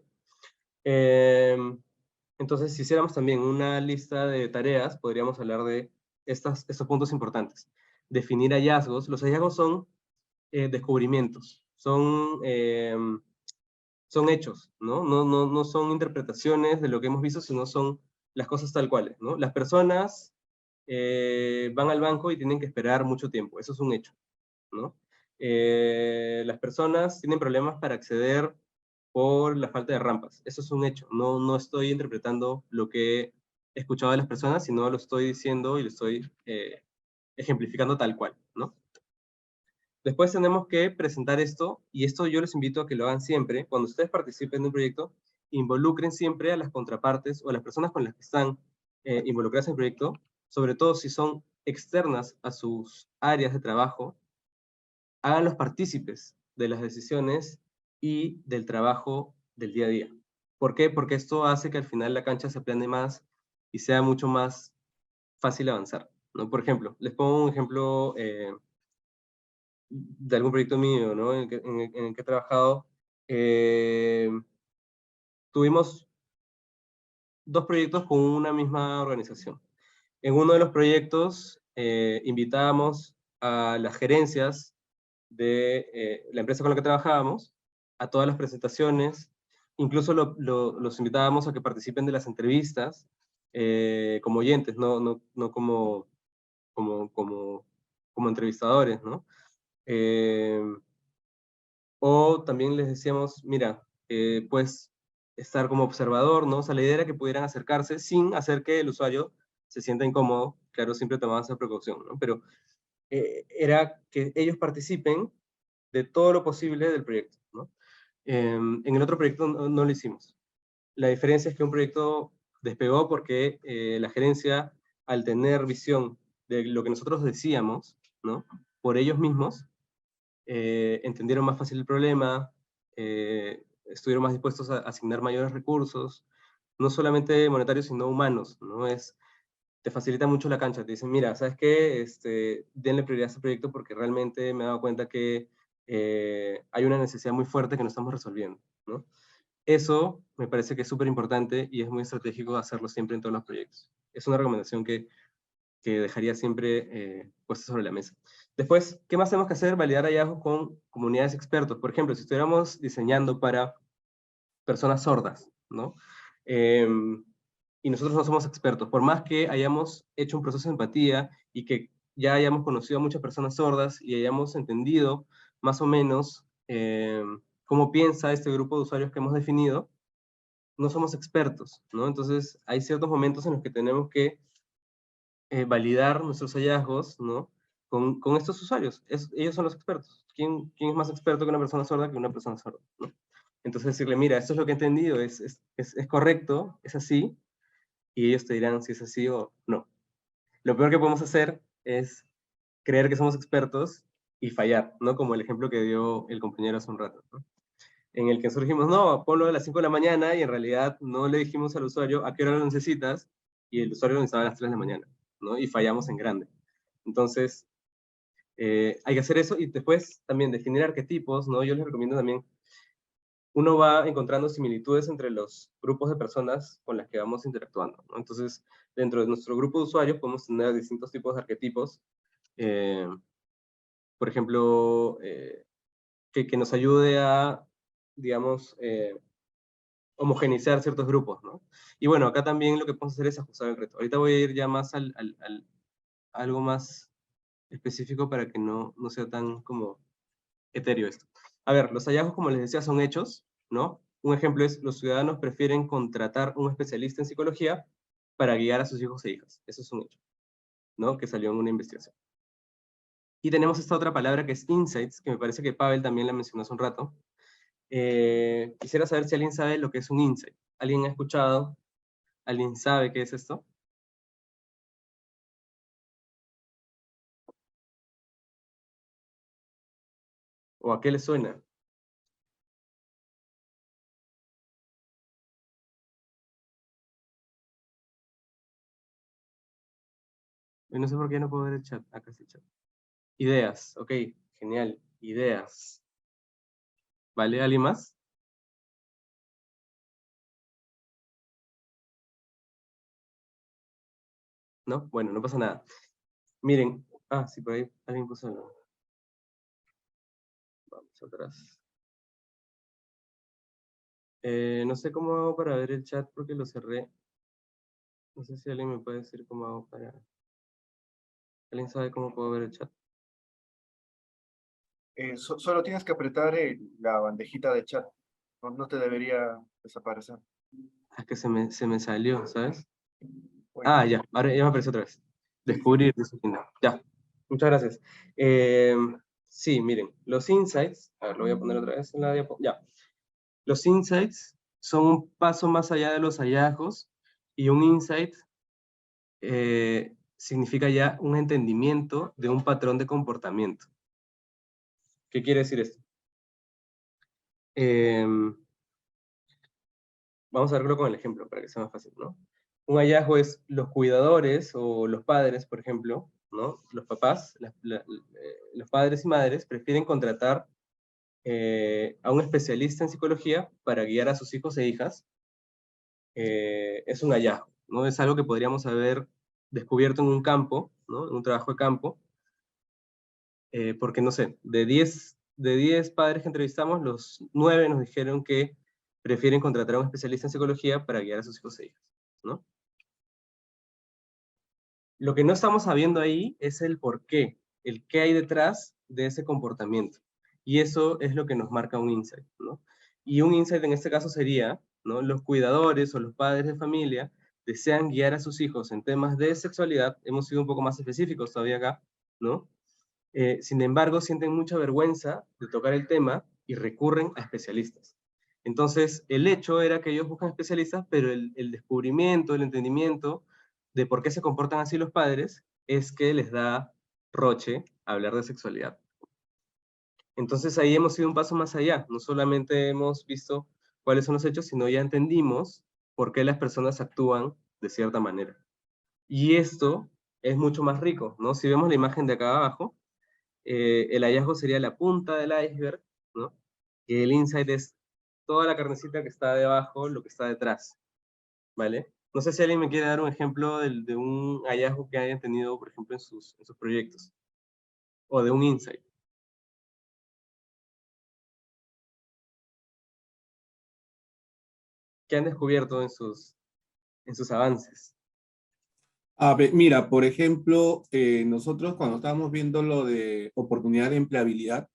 Entonces, si hiciéramos también una lista de tareas, podríamos hablar de estos puntos importantes. Definir hallazgos. Los hallazgos son descubrimientos, son hechos, ¿no? No son interpretaciones de lo que hemos visto, sino son las cosas tal cuales, ¿no? Las personas van al banco y tienen que esperar mucho tiempo, eso es un hecho, ¿no? Las personas tienen problemas para acceder por la falta de rampas, eso es un hecho, no estoy interpretando lo que he escuchado de las personas, sino lo estoy diciendo y lo estoy ejemplificando tal cual, ¿no? Después tenemos que presentar esto, y esto yo les invito a que lo hagan siempre. Cuando ustedes participen de un proyecto, involucren siempre a las contrapartes o a las personas con las que están involucradas en el proyecto, sobre todo si son externas a sus áreas de trabajo, háganlos partícipes de las decisiones y del trabajo del día a día. ¿Por qué? Porque esto hace que al final la cancha se aplane más y sea mucho más fácil avanzar, ¿no? Por ejemplo, les pongo un ejemplo de algún proyecto mío, ¿no?, en el que he trabajado. Tuvimos 2 proyectos con una misma organización. En uno de los proyectos invitábamos a las gerencias de la empresa con la que trabajábamos a todas las presentaciones, incluso los invitábamos a que participen de las entrevistas como oyentes, no como entrevistadores, ¿no? O también les decíamos, mira, puedes estar como observador, ¿no? O sea, la idea era que pudieran acercarse sin hacer que el usuario se sienta incómodo. Claro, siempre tomaban esa precaución, ¿no? Pero era que ellos participen de todo lo posible del proyecto, ¿no? En el otro proyecto no lo hicimos. La diferencia es que un proyecto despegó porque la gerencia, al tener visión de lo que nosotros decíamos, ¿no?, por ellos mismos, entendieron más fácil el problema, estuvieron más dispuestos a asignar mayores recursos, no solamente monetarios, sino humanos, ¿no? Te facilita mucho la cancha, te dicen, mira, ¿sabes qué? Denle prioridad a este proyecto porque realmente me he dado cuenta que hay una necesidad muy fuerte que no estamos resolviendo, ¿no? Eso me parece que es súper importante y es muy estratégico hacerlo siempre en todos los proyectos. Es una recomendación que dejaría siempre puesta sobre la mesa. Después, ¿qué más tenemos que hacer? Validar hallazgos con comunidades expertos. Por ejemplo, si estuviéramos diseñando para personas sordas, ¿no? Y nosotros no somos expertos, por más que hayamos hecho un proceso de empatía y que ya hayamos conocido a muchas personas sordas y hayamos entendido más o menos cómo piensa este grupo de usuarios que hemos definido, no somos expertos, ¿no? Entonces, hay ciertos momentos en los que tenemos que validar nuestros hallazgos, ¿no?, con estos usuarios. Ellos son los expertos. ¿Quién es más experto que una persona sorda que una persona sorda, ¿no? Entonces decirle, mira, esto es lo que he entendido, es correcto, es así, y ellos te dirán si es así o no. Lo peor que podemos hacer es creer que somos expertos y fallar, ¿no? Como el ejemplo que dio el compañero hace un rato, ¿no? En el que nosotros dijimos, no, ponlo a las 5 de la mañana, y en realidad no le dijimos al usuario a qué hora lo necesitas, y el usuario lo necesitaba a las 3 de la mañana, ¿no? Y fallamos en grande. Entonces, hay que hacer eso, y después también definir arquetipos, ¿no? Yo les recomiendo también, uno va encontrando similitudes entre los grupos de personas con las que vamos interactuando, ¿no? Entonces, dentro de nuestro grupo de usuarios podemos tener distintos tipos de arquetipos, por ejemplo, que nos ayude a, digamos, homogeneizar ciertos grupos, ¿no? Y bueno, acá también lo que podemos hacer es ajustar el reto. Ahorita voy a ir ya más a algo más específico para que no sea tan como etéreo esto. A ver, los hallazgos, como les decía, son hechos, ¿no? Un ejemplo es, los ciudadanos prefieren contratar un especialista en psicología para guiar a sus hijos e hijas. Eso es un hecho, ¿no? Que salió en una investigación. Y tenemos esta otra palabra que es insights, que me parece que Pavel también la mencionó hace un rato. Quisiera saber si alguien sabe lo que es un insight. ¿Alguien ha escuchado? ¿Alguien sabe qué es esto? ¿O a qué le suena? Yo no sé por qué no puedo ver el chat. Acá está el chat. Ideas. Ok, genial. Ideas. ¿Vale? ¿Alguien más? ¿No? Bueno, no pasa nada. Miren. Ah, sí, por ahí alguien puso algo. Vamos atrás. No sé cómo hago para ver el chat porque lo cerré. No sé si alguien me puede decir cómo hago para... ¿Alguien sabe cómo puedo ver el chat? Solo tienes que apretar la bandejita de chat. No te debería desaparecer. Ah, es que se me salió, ¿sabes? Bueno, Ah, ya, ahora ya me apareció otra vez. Descubrir, dice aquí, no. Ya, muchas gracias. Sí, miren, los insights, a ver, lo voy a poner otra vez en la diapositiva. Ya. Los insights son un paso más allá de los hallazgos, y un insight significa ya un entendimiento de un patrón de comportamiento. ¿Qué quiere decir esto? Vamos a verlo con el ejemplo para que sea más fácil, ¿no? Un hallazgo es los cuidadores o los padres, por ejemplo, ¿no? Los papás, los padres y madres prefieren contratar a un especialista en psicología para guiar a sus hijos e hijas. Es un hallazgo, ¿no? Es algo que podríamos haber descubierto en un campo, ¿no? En un trabajo de campo, porque, no sé, de 10 padres que entrevistamos, los 9 nos dijeron que prefieren contratar a un especialista en psicología para guiar a sus hijos e hijas, ¿no? Lo que no estamos sabiendo ahí es el por qué, el qué hay detrás de ese comportamiento. Y eso es lo que nos marca un insight, ¿no? Y un insight en este caso sería, ¿no? Los cuidadores o los padres de familia desean guiar a sus hijos en temas de sexualidad, hemos sido un poco más específicos todavía acá, ¿no? Sin embargo, sienten mucha vergüenza de tocar el tema y recurren a especialistas. Entonces, el hecho era que ellos buscan especialistas, pero el descubrimiento, el entendimiento de por qué se comportan así los padres es que les da roche hablar de sexualidad. Entonces ahí hemos ido un paso más allá. No solamente hemos visto cuáles son los hechos, sino ya entendimos por qué las personas actúan de cierta manera. Y esto es mucho más rico, ¿no? Si vemos la imagen de acá abajo, el hallazgo sería la punta del iceberg, ¿no? Y el insight es toda la carnecita que está debajo, lo que está detrás, ¿vale? No sé si alguien me quiere dar un ejemplo de un hallazgo que hayan tenido, por ejemplo, en sus proyectos, o de un insight. ¿Qué han descubierto en sus avances? A ver, mira, por ejemplo, nosotros cuando estábamos viendo lo de oportunidad de empleabilidad,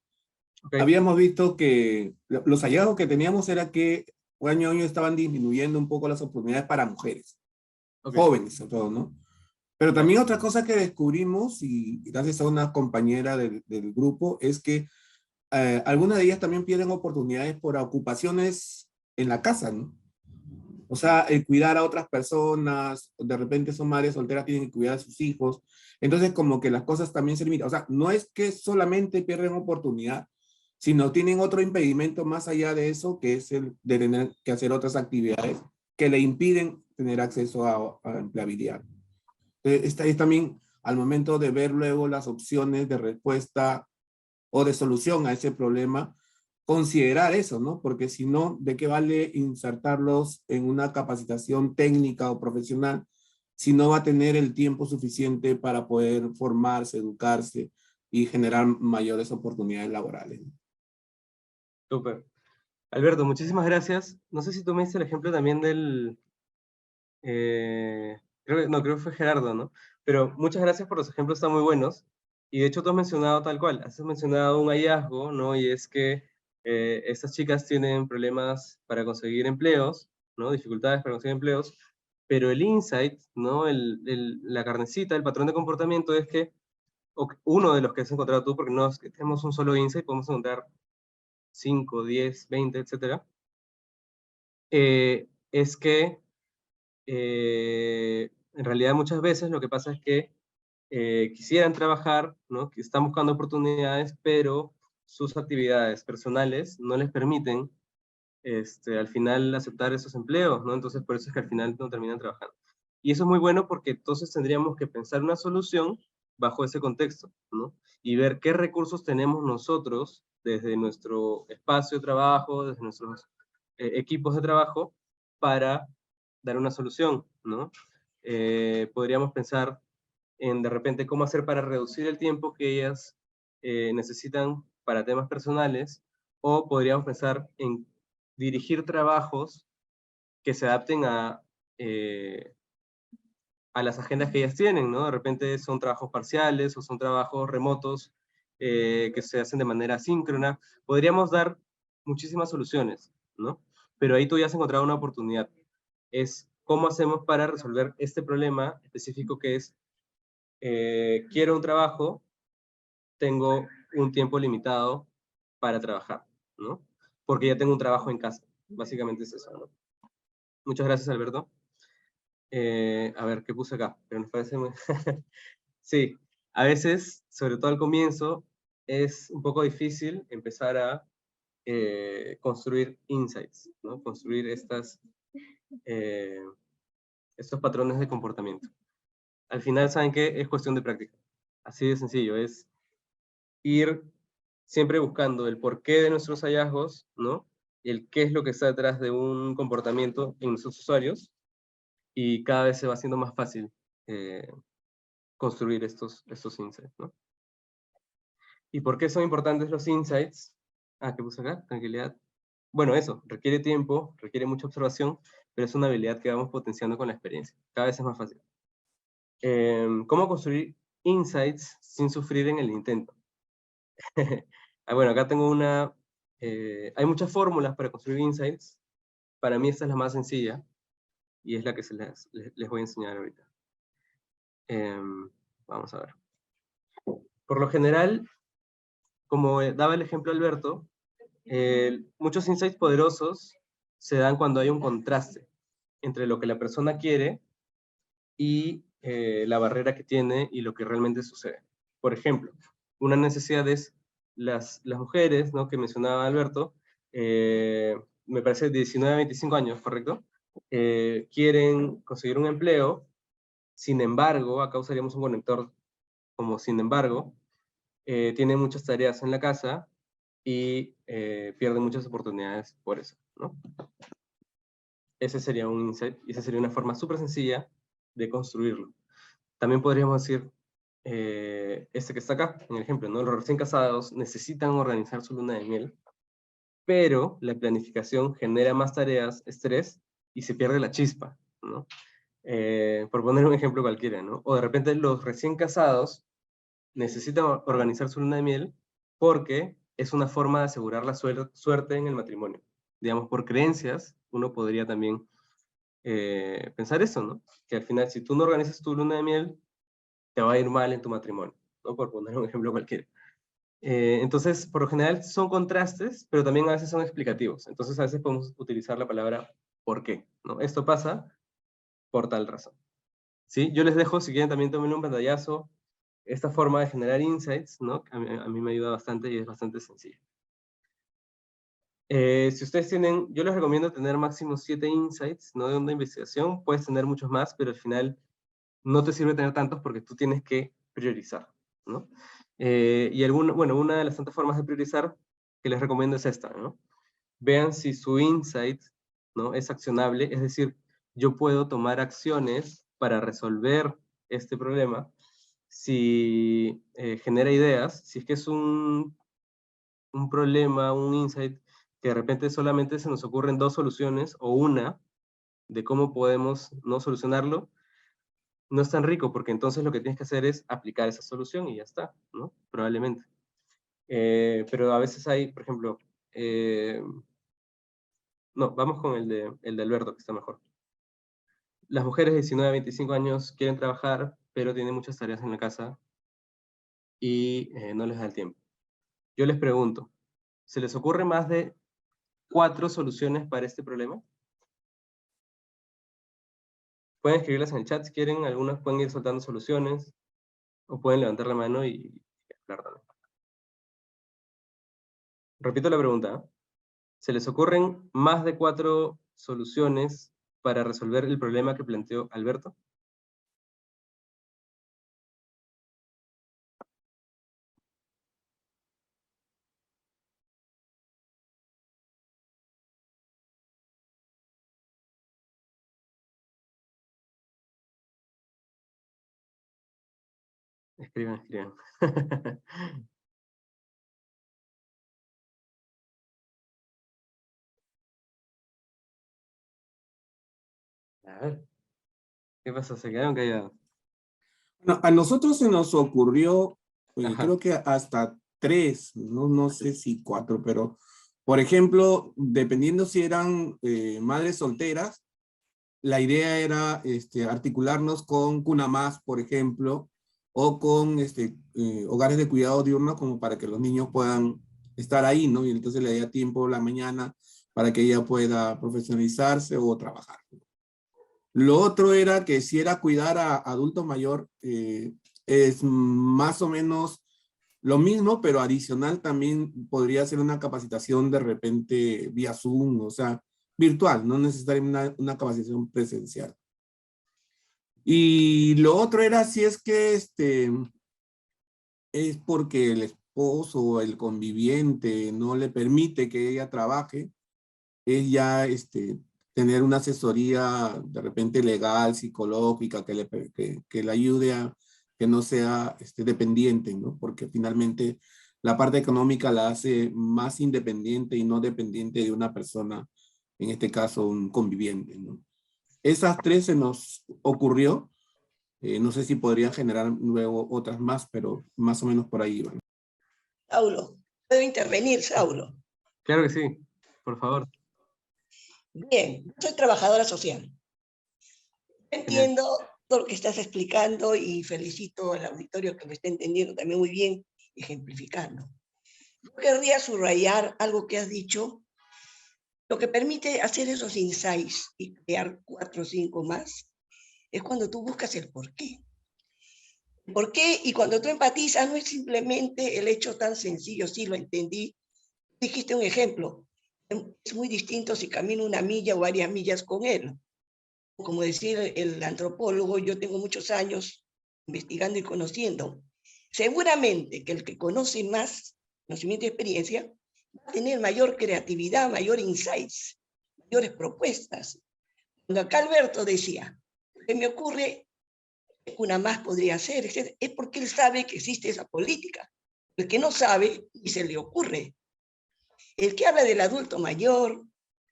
Okay. habíamos visto que los hallazgos que teníamos era que año a año estaban disminuyendo un poco las oportunidades para mujeres, Okay. jóvenes sobre todo, ¿no? Pero también otra cosa que descubrimos, y gracias a una compañera del grupo, es que algunas de ellas también pierden oportunidades por ocupaciones en la casa, ¿no? O sea, el cuidar a otras personas, de repente son madres solteras, tienen que cuidar a sus hijos. Entonces, como que las cosas también se limitan. O sea, no es que solamente pierden oportunidad, sino tienen otro impedimento más allá de eso, que es el de tener que hacer otras actividades que le impiden tener acceso a empleabilidad. Esta es también al momento de ver luego las opciones de respuesta o de solución a ese problema, considerar eso, ¿no? Porque si no, ¿de qué vale insertarlos en una capacitación técnica o profesional si no va a tener el tiempo suficiente para poder formarse, educarse y generar mayores oportunidades laborales? Súper. Alberto, muchísimas gracias. No sé si tú me diste el ejemplo también del... creo que fue Gerardo, ¿no? Pero muchas gracias por los ejemplos, están muy buenos. Y de hecho tú has mencionado tal cual, has mencionado un hallazgo, ¿no? Y es que estas chicas tienen problemas para conseguir empleos, ¿no? Dificultades para conseguir empleos, pero el insight, ¿no? La carnecita, el patrón de comportamiento es que, uno de los que has encontrado tú, porque no es que tenemos un solo insight, podemos encontrar 5, 10, 20, etcétera, es que en realidad muchas veces lo que pasa es que quisieran trabajar, ¿no? Que están buscando oportunidades, pero sus actividades personales no les permiten al final aceptar esos empleos, ¿no? Entonces por eso es que al final no terminan trabajando. Y eso es muy bueno porque entonces tendríamos que pensar una solución bajo ese contexto, ¿no? Y ver qué recursos tenemos nosotros desde nuestro espacio de trabajo, desde nuestros equipos de trabajo, para dar una solución, ¿no? Podríamos pensar en de repente cómo hacer para reducir el tiempo que ellas necesitan para temas personales, o podríamos pensar en dirigir trabajos que se adapten a las agendas que ellas tienen, ¿no? De repente son trabajos parciales o son trabajos remotos que se hacen de manera asíncrona. Podríamos dar muchísimas soluciones, ¿no? Pero ahí tú ya has encontrado una oportunidad. Es cómo hacemos para resolver este problema específico que es, quiero un trabajo, tengo un tiempo limitado para trabajar, ¿no? Porque ya tengo un trabajo en casa. Básicamente es eso, ¿no? Muchas gracias, Alberto. A ver, ¿qué puse acá? Pero nos parece muy... Sí, a veces, sobre todo al comienzo, es un poco difícil empezar a construir insights, ¿no? Construir estos patrones de comportamiento. Al final, ¿saben qué? Es cuestión de práctica. Así de sencillo, es ir siempre buscando el porqué de nuestros hallazgos, ¿no? El qué es lo que está detrás de un comportamiento en nuestros usuarios, y cada vez se va haciendo más fácil construir estos insights, ¿no? ¿Y por qué son importantes los insights? Ah, ¿qué puse acá? Tranquilidad. Bueno, eso, requiere tiempo, requiere mucha observación, pero es una habilidad que vamos potenciando con la experiencia. Cada vez es más fácil. ¿Cómo construir insights sin sufrir en el intento? Bueno, acá tengo hay muchas fórmulas para construir insights. Para mí esta es la más sencilla, y es la que les voy a enseñar ahorita. Vamos a ver. Por lo general, como daba el ejemplo Alberto, muchos insights poderosos se dan cuando hay un contraste entre lo que la persona quiere y la barrera que tiene y lo que realmente sucede. Por ejemplo, una necesidad es las mujeres, ¿no? Que mencionaba Alberto, me parece de 19 a 25 años, ¿correcto? Quieren conseguir un empleo, sin embargo, acá usaríamos un conector como sin embargo, tiene muchas tareas en la casa y pierde muchas oportunidades por eso, ¿no? Ese sería un insight, y esa sería una forma súper sencilla de construirlo. También podríamos decir, este que está acá, en el ejemplo, ¿no? Los recién casados necesitan organizar su luna de miel, pero la planificación genera más tareas, estrés, y se pierde la chispa, ¿no? Por poner un ejemplo cualquiera, ¿no? O de repente los recién casados necesitan organizar su luna de miel porque es una forma de asegurar la suerte en el matrimonio. Digamos, por creencias, uno podría también pensar eso, ¿no? Que al final, si tú no organizas tu luna de miel, te va a ir mal en tu matrimonio, ¿no? Por poner un ejemplo cualquiera. Entonces, por lo general son contrastes, pero también a veces son explicativos. Entonces, a veces podemos utilizar la palabra ¿por qué? ¿no? Esto pasa por tal razón. ¿Sí? Yo les dejo, si quieren también tomen un pantallazo, esta forma de generar insights, ¿no? A mí me ayuda bastante y es bastante sencillo. Si ustedes tienen, yo les recomiendo tener máximo 7 insights, ¿no? De una investigación, puedes tener muchos más, pero al final no te sirve tener tantos porque tú tienes que priorizar, ¿no? Y bueno, una de las tantas formas de priorizar que les recomiendo es esta, ¿no? Vean si su insight, ¿no? Es accionable, es decir, yo puedo tomar acciones para resolver este problema, si genera ideas, si es que es un problema, un insight, que de repente solamente se nos ocurren 2 soluciones, o una, de cómo podemos no solucionarlo, no es tan rico, porque entonces lo que tienes que hacer es aplicar esa solución y ya está, ¿no? Probablemente. Pero a veces hay, por ejemplo, no, vamos con el de Alberto, que está mejor. Las mujeres de 19 a 25 años quieren trabajar, pero tienen muchas tareas en la casa y no les da el tiempo. Yo les pregunto, ¿se les ocurre más de 4 soluciones para este problema? Pueden escribirlas en el chat si quieren, algunas pueden ir soltando soluciones, o pueden levantar la mano y hablar también. Repito la pregunta, ¿eh? ¿Se les ocurren más de 4 soluciones para resolver el problema que planteó Alberto? Escriban, escriban. A ver, ¿qué pasa? ¿Se quedaron callados? No, a nosotros se nos ocurrió, Ajá. creo que hasta 3, no sé si 4, pero por ejemplo, dependiendo si eran madres solteras, la idea era articularnos con Cunamás, por ejemplo, o con hogares de cuidado diurno, como para que los niños puedan estar ahí, ¿no? Y entonces le da tiempo la mañana para que ella pueda profesionalizarse o trabajar. Lo otro era que si era cuidar a adulto mayor, es más o menos lo mismo, pero adicional también podría ser una capacitación de repente vía Zoom, o sea, virtual, no necesariamente una capacitación presencial. Y lo otro era si es que es porque el esposo o el conviviente no le permite que ella trabaje, es ya tener una asesoría de repente legal, psicológica, que le ayude a que no sea dependiente, ¿no? Porque finalmente la parte económica la hace más independiente y no dependiente de una persona, en este caso un conviviente, ¿no? Esas 3 se nos ocurrió. No sé si podrían generar luego otras más, pero más o menos por ahí van. Saulo, ¿puedo intervenir, Saulo? Claro que sí, por favor. Bien, soy trabajadora social. Entiendo todo lo que estás explicando y felicito al auditorio que me está entendiendo también muy bien, ejemplificando. Yo querría subrayar algo que has dicho, lo que permite hacer esos insights y crear 4 o 5 más, es cuando tú buscas el por qué. ¿Por qué? Y cuando tú empatizas, no es simplemente el hecho tan sencillo, sí lo entendí. Dijiste un ejemplo, es muy distinto si camino una milla o varias millas con él. Como decía el antropólogo, yo tengo muchos años investigando y conociendo. Seguramente que el que conoce más conocimiento y experiencia va a tener mayor creatividad, mayor insights, mayores propuestas. Cuando acá Alberto decía, ¿qué me ocurre? Una más podría ser, es porque él sabe que existe esa política. El que no sabe, ni se le ocurre. El que habla del adulto mayor,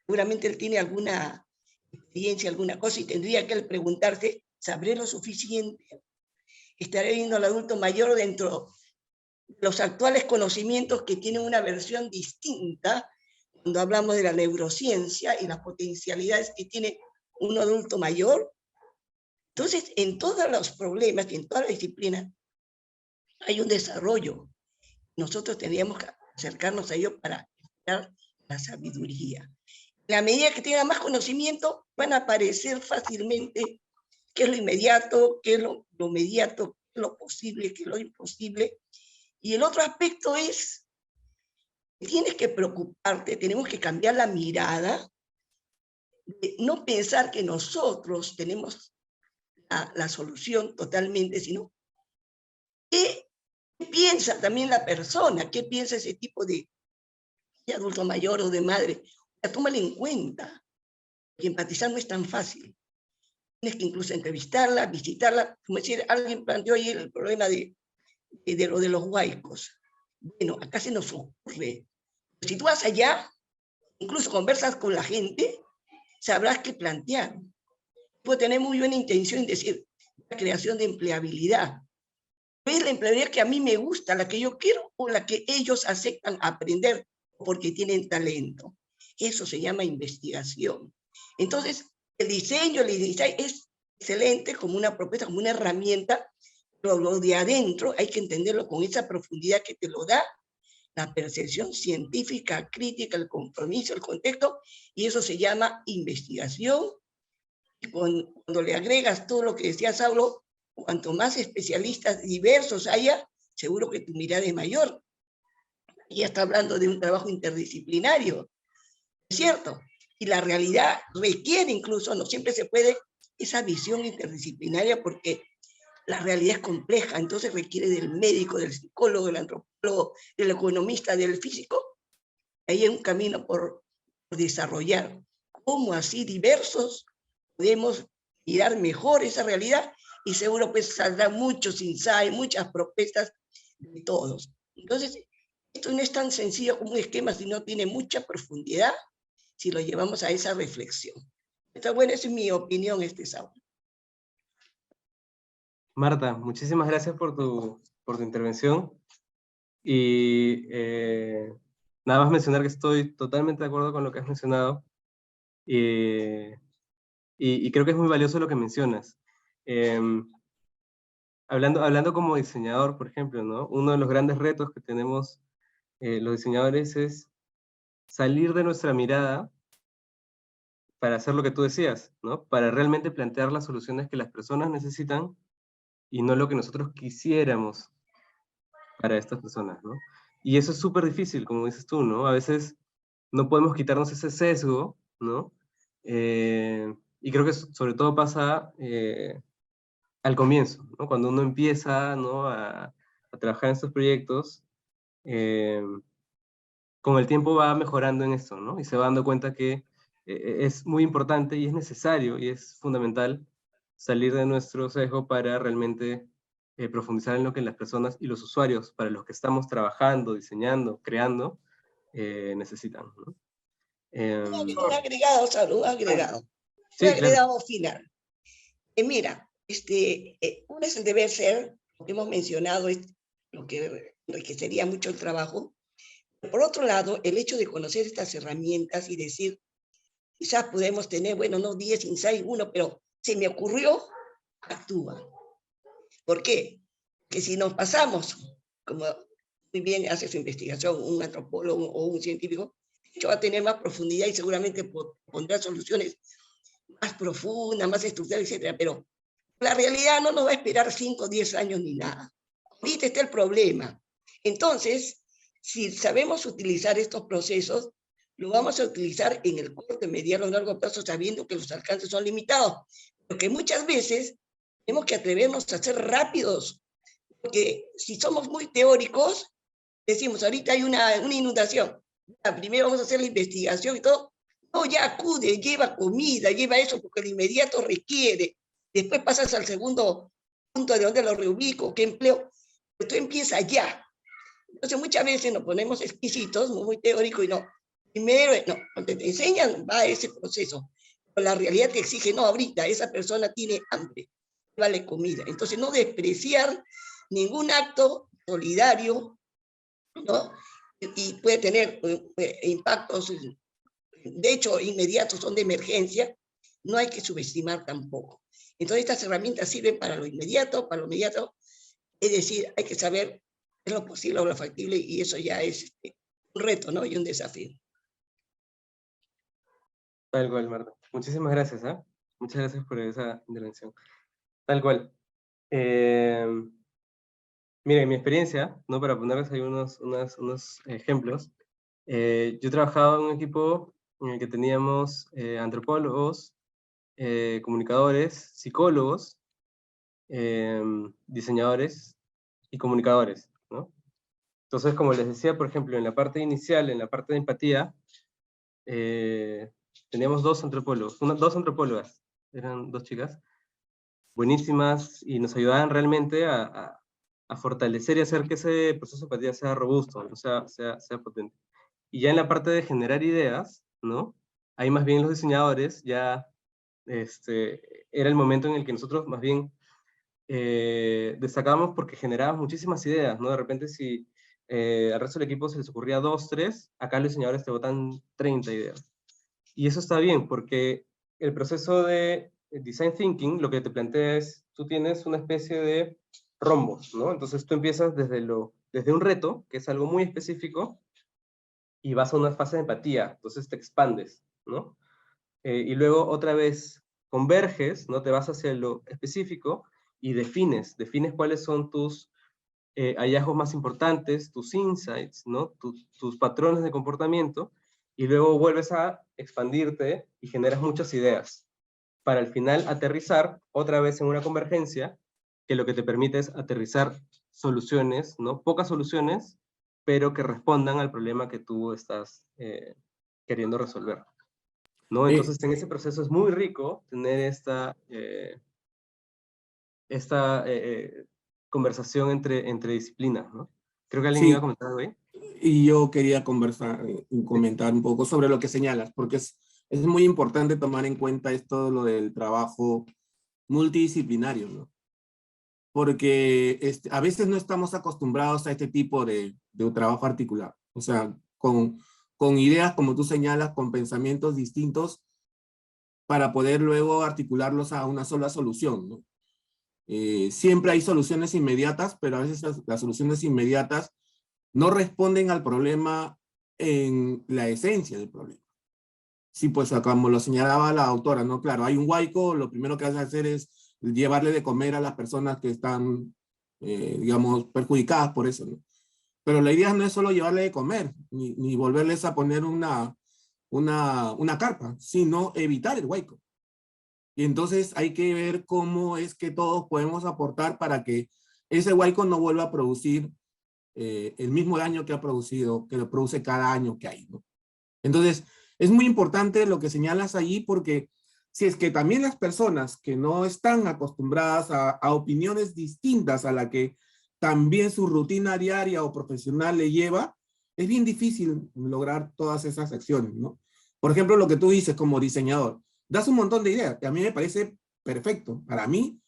seguramente él tiene alguna experiencia, alguna cosa, y tendría que él preguntarse, ¿sabré lo suficiente? ¿Estaré viendo al adulto mayor dentro de los actuales conocimientos que tienen una versión distinta cuando hablamos de la neurociencia y las potencialidades que tiene un adulto mayor? Entonces, en todos los problemas y en todas las disciplinas hay un desarrollo. Nosotros tendríamos que acercarnos a ello para encontrar la sabiduría. la medida que tengan más conocimiento, van a aparecer fácilmente qué es lo inmediato, qué es lo mediato, qué es lo posible, qué es lo imposible. Y el otro aspecto es, tienes que preocuparte, tenemos que cambiar la mirada, de no pensar que nosotros tenemos la solución totalmente, sino qué piensa también la persona, qué piensa ese tipo de adulto mayor o de madre. Tómalo en cuenta, que empatizar no es tan fácil. Tienes que incluso entrevistarla, visitarla, como decir, alguien planteó ahí el problema de lo de los huaicos. Bueno, acá se nos ocurre. Si tú vas allá, incluso conversas con la gente, sabrás qué plantear. Puede tener muy buena intención en decir, la creación de empleabilidad. ¿Es la empleabilidad que a mí me gusta, la que yo quiero, o la que ellos aceptan aprender porque tienen talento? Eso se llama investigación. Entonces, el diseño es excelente como una propuesta, como una herramienta, pero lo de adentro hay que entenderlo con esa profundidad que te lo da la percepción científica, crítica, el compromiso, el contexto, y eso se llama investigación. Y cuando le agregas todo lo que decía Saulo, cuanto más especialistas diversos haya, seguro que tu mirada es mayor. Ya está hablando de un trabajo interdisciplinario, ¿es cierto? Y la realidad requiere incluso, no siempre se puede, esa visión interdisciplinaria porque la realidad es compleja, entonces requiere del médico, del psicólogo, del antropólogo, del economista, del físico. Ahí hay un camino por desarrollar. ¿Cómo así diversos podemos mirar mejor esa realidad? Y seguro pues saldrán muchos insights, muchas propuestas de todos. Entonces, esto no es tan sencillo como un esquema, sino tiene mucha profundidad si lo llevamos a esa reflexión. Está bueno, esa es mi opinión este sábado. Marta, muchísimas gracias por tu intervención. Y nada más mencionar que estoy totalmente de acuerdo con lo que has mencionado. Y creo que es muy valioso lo que mencionas. Hablando como diseñador, por ejemplo, ¿no? Uno de los grandes retos que tenemos los diseñadores es salir de nuestra mirada para hacer lo que tú decías, ¿no? Para realmente plantear las soluciones que las personas necesitan y no lo que nosotros quisiéramos para estas personas, ¿no? Y eso es súper difícil, como dices tú, ¿no? A veces no podemos quitarnos ese sesgo, ¿no? Y creo que sobre todo pasa al comienzo, ¿no? Cuando uno empieza, ¿no? a trabajar en estos proyectos, con el tiempo va mejorando en esto, ¿no? Y se va dando cuenta que es muy importante y es necesario y es fundamental salir de nuestro sesgo para realmente profundizar en lo que las personas y los usuarios para los que estamos trabajando, diseñando, creando, necesitan, ¿no? Un agregado, Saulo, un agregado. Sí, Un claro. agregado final. Mira, uno es el deber ser, lo que hemos mencionado, es lo que sería mucho el trabajo. Por otro lado, el hecho de conocer estas herramientas y decir, quizás podemos tener, bueno, no 10 insights, uno, pero se me ocurrió, actúa. ¿Por qué? Que si nos pasamos, como muy bien hace su investigación un antropólogo o un científico, va a tener más profundidad y seguramente pondrá soluciones más profundas, más estructurales, etc. Pero la realidad no nos va a esperar 5 o 10 años ni nada. Ahorita está el problema. Entonces, si sabemos utilizar estos procesos, lo vamos a utilizar en el corto, mediano o largo plazo, sabiendo que los alcances son limitados. Porque muchas veces tenemos que atrevernos a ser rápidos, porque si somos muy teóricos, decimos, ahorita hay una inundación, primero vamos a hacer la investigación y todo, no, ya acude, lleva comida, lleva eso, porque el inmediato requiere, después pasas al segundo punto de donde lo reubico, qué empleo, pero tú empiezas ya. Entonces muchas veces nos ponemos exquisitos, muy teóricos, y no, primero, no, cuando te enseñan va ese proceso, pero la realidad te exige, no, ahorita esa persona tiene hambre, vale comida, entonces no despreciar ningún acto solidario, ¿no? Y puede tener impactos, de hecho, inmediatos, son de emergencia, no hay que subestimar tampoco. Entonces, estas herramientas sirven para lo inmediato, es decir, hay que saber qué es lo posible o lo factible, y eso ya es un reto, ¿no? Y un desafío. Tal cual, Marta. Muchísimas gracias, ¿ah? Muchas gracias por esa intervención. Tal cual. Mira, en mi experiencia, ¿no? Para ponerles ahí unos ejemplos, yo he trabajado en un equipo en el que teníamos antropólogos, comunicadores, psicólogos, diseñadores y comunicadores, ¿no? Entonces, como les decía, por ejemplo, en la parte inicial, en la parte de empatía, teníamos dos antropólogas, eran dos chicas, buenísimas, y nos ayudaban realmente a fortalecer y hacer que ese proceso de empatía sea robusto, ¿no? sea potente. Y ya en la parte de generar ideas, ¿no? Ahí más bien los diseñadores ya, era el momento en el que nosotros más bien destacábamos porque generábamos muchísimas ideas, ¿no? De repente si al resto del equipo se les ocurría 2, 3, acá los diseñadores te botan 30 ideas. Y eso está bien, porque el proceso de design thinking lo que te plantea es, tú tienes una especie de rombos, ¿no? Entonces tú empiezas desde un reto, que es algo muy específico, y vas a una fase de empatía, entonces te expandes, ¿no? Y luego otra vez converges, ¿no? Te vas hacia lo específico y defines cuáles son tus hallazgos más importantes, tus insights, ¿no? Tus patrones de comportamiento, y luego vuelves a expandirte y generas muchas ideas, para al final aterrizar otra vez en una convergencia, que lo que te permite es aterrizar soluciones, ¿no? Pocas soluciones, pero que respondan al problema que tú estás queriendo resolver, ¿no? Entonces, en ese proceso es muy rico tener esta conversación entre disciplinas, ¿no? Creo que alguien iba a Sí, comentar algo ahí. y yo quería conversar y comentar un poco sobre lo que señalas, porque es muy importante tomar en cuenta esto, lo del trabajo multidisciplinario, ¿no? Porque a veces no estamos acostumbrados a este tipo de trabajo articulado. O sea, con ideas, como tú señalas, con pensamientos distintos, para poder luego articularlos a una sola solución, ¿no? Siempre hay soluciones inmediatas, pero a veces las soluciones inmediatas no responden al problema en la esencia del problema. Sí, pues como lo señalaba la autora, ¿no? Claro, hay un huaico, lo primero que hace hacer es llevarle de comer a las personas que están, digamos, perjudicadas por eso, ¿no? Pero la idea no es solo llevarle de comer, ni volverles a poner una carpa, sino evitar el huaico. Y entonces hay que ver cómo es que todos podemos aportar para que ese huaico no vuelva a producir el mismo daño que ha producido, que lo produce cada año que hay, ¿no? Entonces, es muy importante lo que señalas allí, porque si es que también las personas que no están acostumbradas a opiniones distintas a la que también su rutina diaria o profesional le lleva, es bien difícil lograr todas esas acciones, ¿no? Por ejemplo, lo que tú dices como diseñador, das un montón de ideas, que a mí me parece perfecto. Para mí,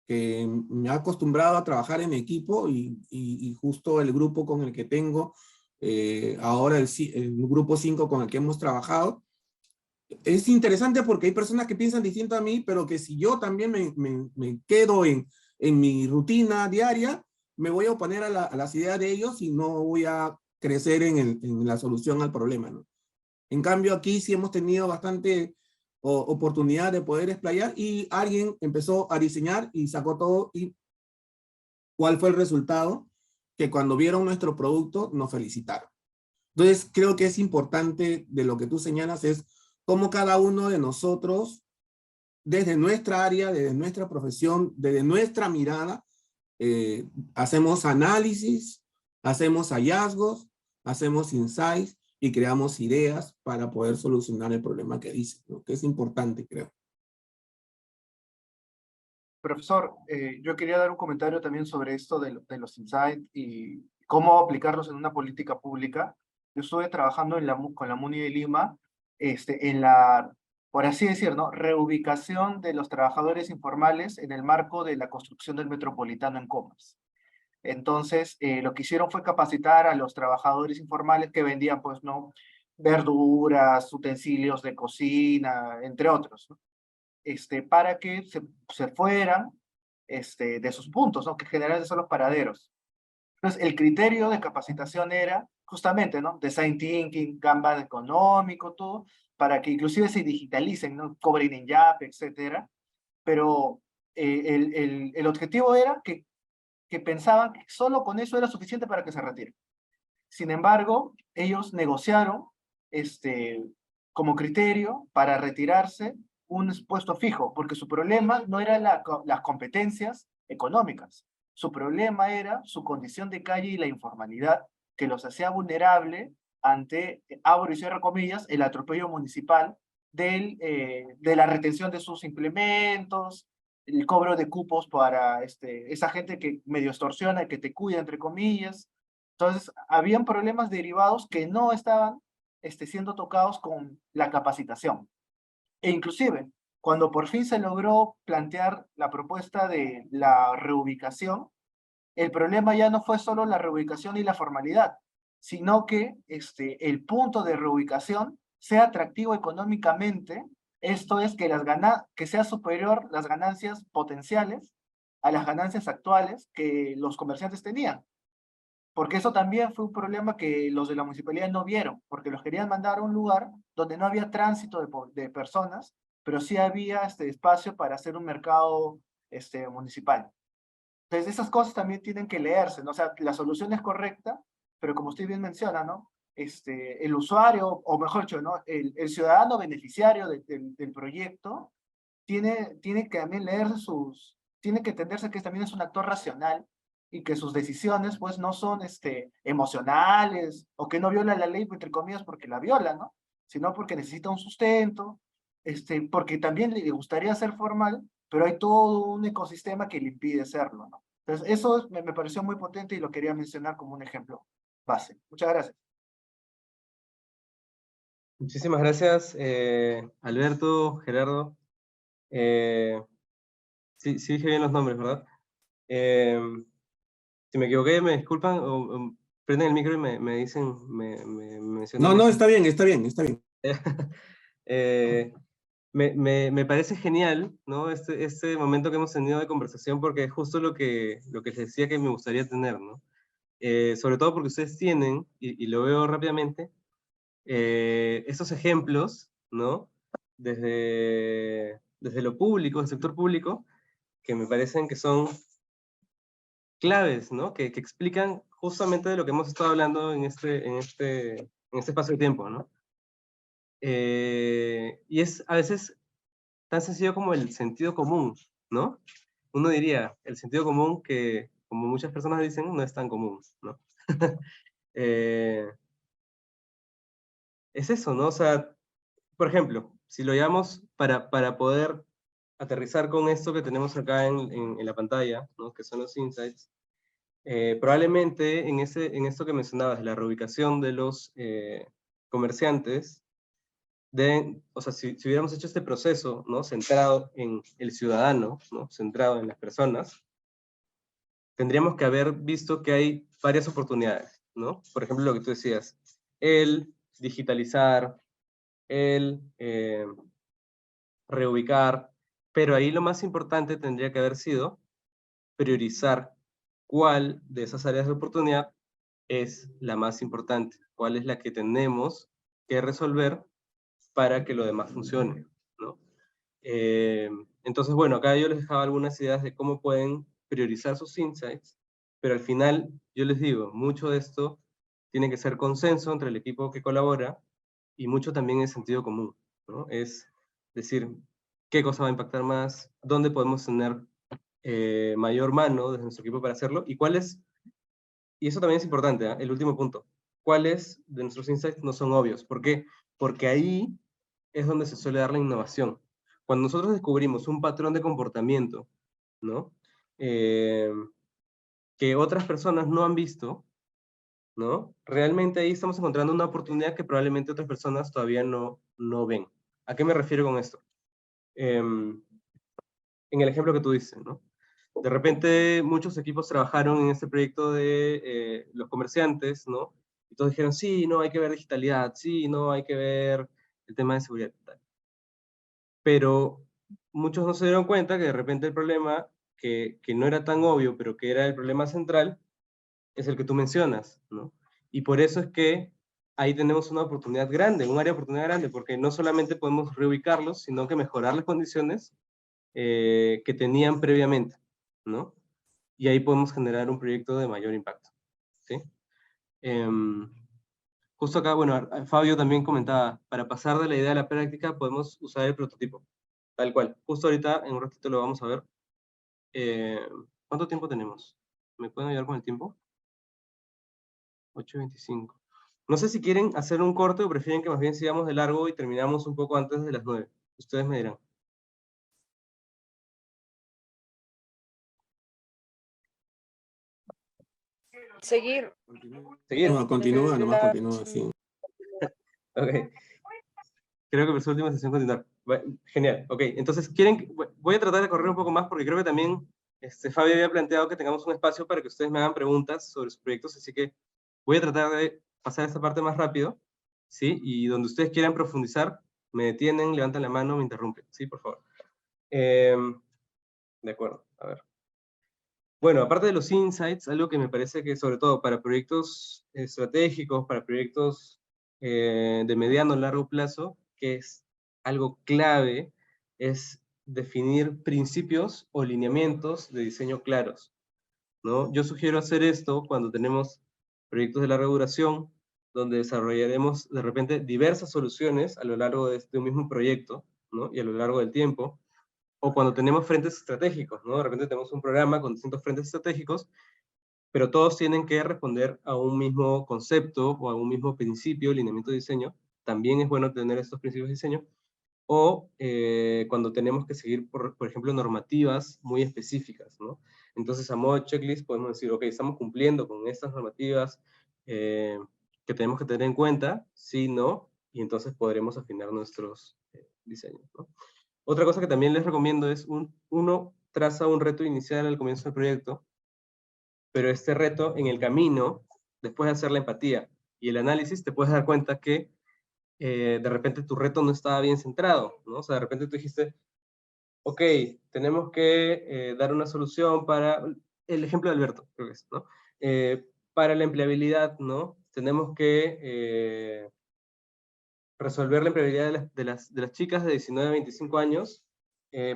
que me ha acostumbrado a trabajar en equipo y justo el grupo con el que tengo, ahora el grupo 5 con el que hemos trabajado, es interesante porque hay personas que piensan distinto a mí, pero que si yo también me quedo en mi rutina diaria, me voy a oponer a las ideas de ellos y no voy a crecer en la solución al problema, ¿no? En cambio, aquí sí hemos tenido bastante oportunidad de poder explayar y alguien empezó a diseñar y sacó todo. ¿Y cuál fue el resultado? Que cuando vieron nuestro producto nos felicitaron. Entonces, creo que es importante de lo que tú señalas es cómo cada uno de nosotros, desde nuestra área, desde nuestra profesión, desde nuestra mirada, hacemos análisis, hacemos hallazgos, hacemos insights y creamos ideas para poder solucionar el problema que dice, ¿no? Que es importante, creo. Profesor, yo quería dar un comentario también sobre esto de los insights y cómo aplicarlos en una política pública. Yo estuve trabajando con la MUNI de Lima, en la, por así decir, ¿no? Reubicación de los trabajadores informales en el marco de la construcción del metropolitano en Comas. Entonces, lo que hicieron fue capacitar a los trabajadores informales que vendían, pues, ¿no? Verduras, utensilios de cocina, entre otros, ¿no? Para que se fueran de sus puntos, ¿no? Que generalmente son los paraderos. Entonces, el criterio de capacitación era justamente, ¿no? Design thinking, Kanban económico, todo, para que inclusive se digitalicen, ¿no? Cobren en Yape, etcétera. Pero el objetivo era que pensaban que solo con eso era suficiente para que se retiren. Sin embargo, ellos negociaron como criterio para retirarse un puesto fijo, porque su problema no era las competencias económicas, su problema era su condición de calle y la informalidad que los hacía vulnerable ante, abro y cierro comillas, el atropello municipal de la retención de sus implementos, el cobro de cupos para esa gente que medio extorsiona, que te cuida, entre comillas. Entonces, habían problemas derivados que no estaban siendo tocados con la capacitación. E inclusive, cuando por fin se logró plantear la propuesta de la reubicación, el problema ya no fue solo la reubicación y la formalidad, sino que el punto de reubicación sea atractivo económicamente, esto es que sea superior las ganancias potenciales a las ganancias actuales que los comerciantes tenían. Porque eso también fue un problema que los de la municipalidad no vieron, porque los querían mandar a un lugar donde no había tránsito de personas, pero sí había espacio para hacer un mercado municipal. Entonces esas cosas también tienen que leerse, ¿no? O sea, la solución es correcta, pero como usted bien menciona, ¿no? El usuario, o mejor dicho, ¿no? El ciudadano beneficiario del proyecto tiene que también leerse tiene que entenderse que también es un actor racional y que sus decisiones pues no son emocionales o que no viola la ley entre comillas porque la viola, ¿no? Sino porque necesita un sustento, porque también le gustaría ser formal, pero hay todo un ecosistema que le impide serlo, ¿no? Entonces eso me pareció muy potente y lo quería mencionar como un ejemplo base. Muchas gracias. Muchísimas gracias, Alberto, Gerardo. Sí, sí dije bien los nombres, ¿verdad? Si me equivoqué, me disculpan, o prenden el micro y me dicen, me mencionan. No, está bien, está bien, está bien. Me parece genial, ¿no? Este momento que hemos tenido de conversación, porque es justo lo que les decía que me gustaría tener, ¿no? Sobre todo porque ustedes tienen, y lo veo rápidamente, estos ejemplos, ¿no? Desde lo público, el sector público, que me parecen que son claves, ¿no? Que explican justamente de lo que hemos estado hablando en este espacio de tiempo, ¿no? Y es a veces tan sencillo como el sentido común, ¿no? Uno diría, el sentido común que, como muchas personas dicen, no es tan común, ¿no? Es eso, ¿no? O sea, por ejemplo, si lo llevamos para poder aterrizar con esto que tenemos acá en la pantalla, ¿no? Que son los insights, probablemente en esto que mencionabas, la reubicación de los comerciantes, o sea, si hubiéramos hecho este proceso, ¿no? Centrado en el ciudadano, ¿no? Centrado en las personas, tendríamos que haber visto que hay varias oportunidades, ¿no? Por ejemplo, lo que tú decías, el digitalizar, el reubicar, pero ahí lo más importante tendría que haber sido priorizar cuál de esas áreas de oportunidad es la más importante, cuál es la que tenemos que resolver para que lo demás funcione, ¿no? Entonces, bueno, acá yo les dejaba algunas ideas de cómo pueden priorizar sus insights, pero al final, yo les digo, mucho de esto tiene que ser consenso entre el equipo que colabora y mucho también es sentido común, ¿no? Es decir, qué cosa va a impactar más, dónde podemos tener mayor mano desde nuestro equipo para hacerlo, y cuáles, y eso también es importante, ¿eh? El último punto, cuáles de nuestros insights no son obvios. ¿Por qué? Porque ahí es donde se suele dar la innovación. Cuando nosotros descubrimos un patrón de comportamiento, ¿no? Que otras personas no han visto, ¿no? Realmente ahí estamos encontrando una oportunidad que probablemente otras personas todavía no ven. ¿A qué me refiero con esto? En el ejemplo que tú dices, ¿no? De repente muchos equipos trabajaron en este proyecto de los comerciantes, ¿no? Y todos dijeron, sí, no, hay que ver digitalidad, sí, no, hay que ver el tema de seguridad y tal. Pero muchos no se dieron cuenta que de repente el problema, que no era tan obvio, pero que era el problema central, es el que tú mencionas, ¿no? Y por eso es que ahí tenemos una oportunidad grande, un área de oportunidad grande, porque no solamente podemos reubicarlos, sino que mejorar las condiciones que tenían previamente, ¿no? Y ahí podemos generar un proyecto de mayor impacto, ¿sí? Justo acá, bueno, Fabio también comentaba, para pasar de la idea a la práctica podemos usar el prototipo, tal cual. Justo ahorita, en un ratito lo vamos a ver. ¿Cuánto tiempo tenemos? ¿Me pueden ayudar con el tiempo? 8:25. No sé si quieren hacer un corte o prefieren que más bien sigamos de largo y terminamos un poco antes de las 9. Ustedes me dirán. Seguir. ¿Seguir? No, continúa, nomás continúa, sí. Ok. Creo que por su última sesión continuar. Genial, ok. Entonces, voy a tratar de correr un poco más porque creo que también Fabio había planteado que tengamos un espacio para que ustedes me hagan preguntas sobre sus proyectos, así que voy a tratar de pasar esta parte más rápido, ¿sí? Y donde ustedes quieran profundizar, me detienen, levantan la mano, me interrumpen, ¿sí? Por favor. De acuerdo, a ver. Bueno, aparte de los insights, algo que me parece que sobre todo para proyectos estratégicos, para proyectos de mediano o largo plazo, que es algo clave, es definir principios o lineamientos de diseño claros, ¿no? Yo sugiero hacer esto cuando tenemos proyectos de larga duración, donde desarrollaremos de repente diversas soluciones a lo largo de un mismo proyecto, ¿no? Y a lo largo del tiempo, o cuando tenemos frentes estratégicos, ¿no? De repente tenemos un programa con distintos frentes estratégicos, pero todos tienen que responder a un mismo concepto o a un mismo principio, lineamiento de diseño. También es bueno tener estos principios de diseño. O cuando tenemos que seguir, por ejemplo, normativas muy específicas, ¿no? Entonces, a modo de checklist podemos decir, ok, estamos cumpliendo con estas normativas que tenemos que tener en cuenta, sí, no, y entonces podremos afinar nuestros diseños, ¿no? Otra cosa que también les recomiendo es, uno traza un reto inicial al comienzo del proyecto, pero este reto en el camino, después de hacer la empatía y el análisis, te puedes dar cuenta que de repente tu reto no estaba bien centrado, ¿no? O sea, de repente tú dijiste, ok, tenemos que dar una solución para, el ejemplo de Alberto, creo que es, ¿no? Para la empleabilidad, ¿no? Tenemos que resolver la empleabilidad de las chicas de 19 a 25 años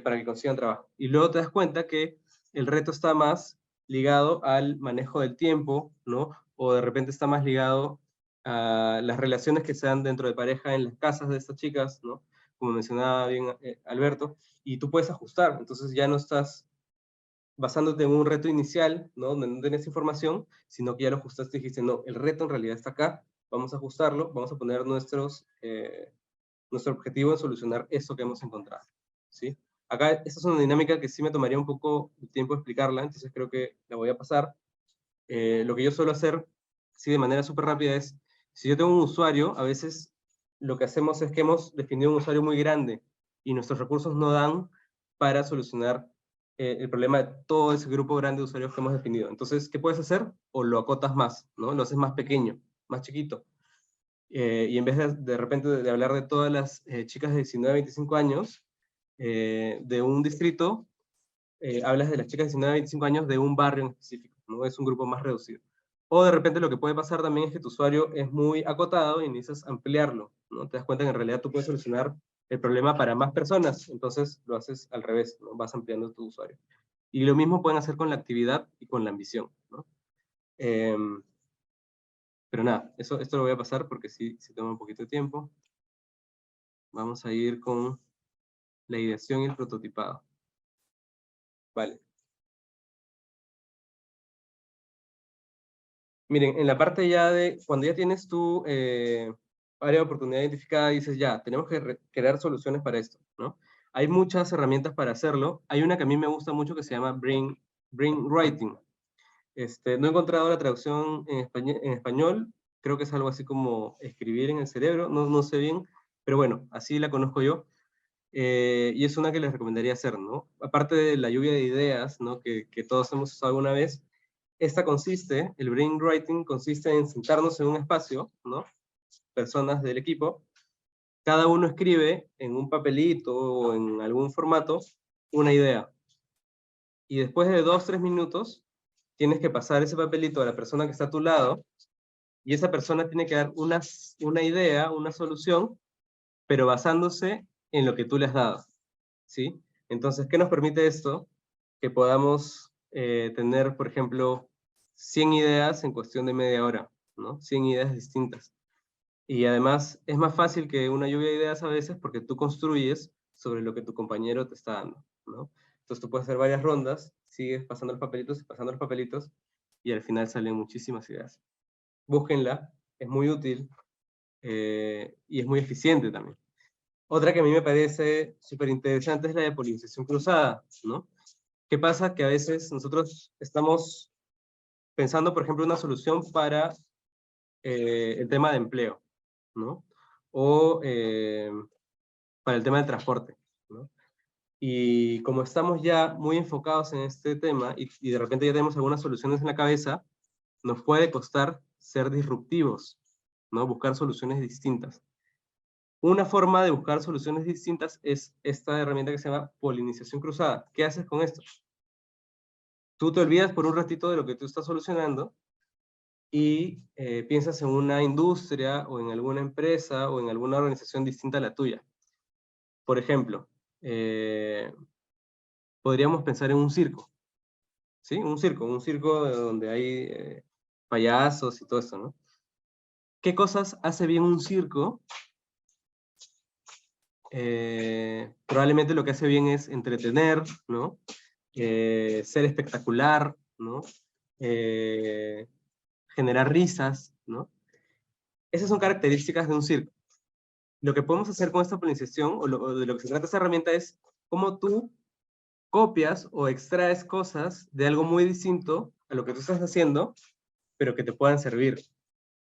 para que consigan trabajo. Y luego te das cuenta que el reto está más ligado al manejo del tiempo, ¿no? O de repente está más ligado a las relaciones que se dan dentro de pareja en las casas de estas chicas, ¿no? Como mencionaba bien Alberto, y tú puedes ajustar, entonces ya no estás basándote en un reto inicial, ¿no? Donde no tenés información, sino que ya lo ajustaste y dijiste, no, el reto en realidad está acá, vamos a ajustarlo, vamos a poner nuestro objetivo en solucionar eso que hemos encontrado, ¿sí? Acá, esta es una dinámica que sí me tomaría un poco de tiempo explicarla, entonces creo que la voy a pasar. Lo que yo suelo hacer, sí, de manera súper rápida es, si yo tengo un usuario, a veces lo que hacemos es que hemos definido un usuario muy grande y nuestros recursos no dan para solucionar el problema de todo ese grupo grande de usuarios que hemos definido. Entonces, ¿qué puedes hacer? O lo acotas más, ¿no? Lo haces más pequeño, más chiquito. Y en vez de repente de hablar de todas las chicas de 19 a 25 años de un distrito, hablas de las chicas de 19 a 25 años de un barrio en específico, ¿no? Es un grupo más reducido. O de repente lo que puede pasar también es que tu usuario es muy acotado y necesitas ampliarlo, ¿no? Te das cuenta que en realidad tú puedes solucionar el problema para más personas, entonces lo haces al revés, ¿no? Vas ampliando tu usuario. Y lo mismo pueden hacer con la actividad y con la ambición, ¿no? Pero nada, esto lo voy a pasar porque sí toma un poquito de tiempo. Vamos a ir con la ideación y el prototipado. Vale. Miren, en la parte ya de, cuando ya tienes tu área de oportunidad identificada, dices ya, tenemos que crear soluciones para esto, ¿no? Hay muchas herramientas para hacerlo. Hay una que a mí me gusta mucho que se llama Brainwriting. No he encontrado la traducción en español, creo que es algo así como escribir en el cerebro, no sé bien, pero bueno, así la conozco yo. Y es una que les recomendaría hacer, ¿no? Aparte de la lluvia de ideas, ¿no? Que todos hemos usado alguna vez, el brainwriting consiste en sentarnos en un espacio, ¿no? Personas del equipo, cada uno escribe en un papelito o en algún formato una idea. Y después de 2-3 minutos, tienes que pasar ese papelito a la persona que está a tu lado y esa persona tiene que dar una idea, una solución, pero basándose en lo que tú le has dado, ¿sí? Entonces, ¿qué nos permite esto? Que podamos tener, por ejemplo, 100 ideas en cuestión de media hora, ¿no? 100 ideas distintas. Y además es más fácil que una lluvia de ideas a veces porque tú construyes sobre lo que tu compañero te está dando, ¿no? Entonces tú puedes hacer varias rondas, sigues pasando los papelitos, y al final salen muchísimas ideas. Búsquenla, es muy útil y es muy eficiente también. Otra que a mí me parece súper interesante es la de polinización cruzada, ¿no? ¿Qué pasa? Que a veces nosotros estamos pensando, por ejemplo, una solución para el tema de empleo, ¿no? O para el tema del transporte, ¿no? Y como estamos ya muy enfocados en este tema y de repente ya tenemos algunas soluciones en la cabeza, nos puede costar ser disruptivos, ¿no? Buscar soluciones distintas. Una forma de buscar soluciones distintas es esta herramienta que se llama polinización cruzada. ¿Qué haces con esto? Tú te olvidas por un ratito de lo que tú estás solucionando y piensas en una industria o en alguna empresa o en alguna organización distinta a la tuya. Por ejemplo, podríamos pensar en un circo, ¿sí? Un circo donde hay payasos y todo eso, ¿no? ¿Qué cosas hace bien un circo? Probablemente lo que hace bien es entretener, ¿no? Ser espectacular, ¿no? Generar risas, ¿no? Esas son características de un circo. Lo que podemos hacer con esta polinización, o de lo que se trata esta herramienta, es cómo tú copias o extraes cosas de algo muy distinto a lo que tú estás haciendo, pero que te puedan servir,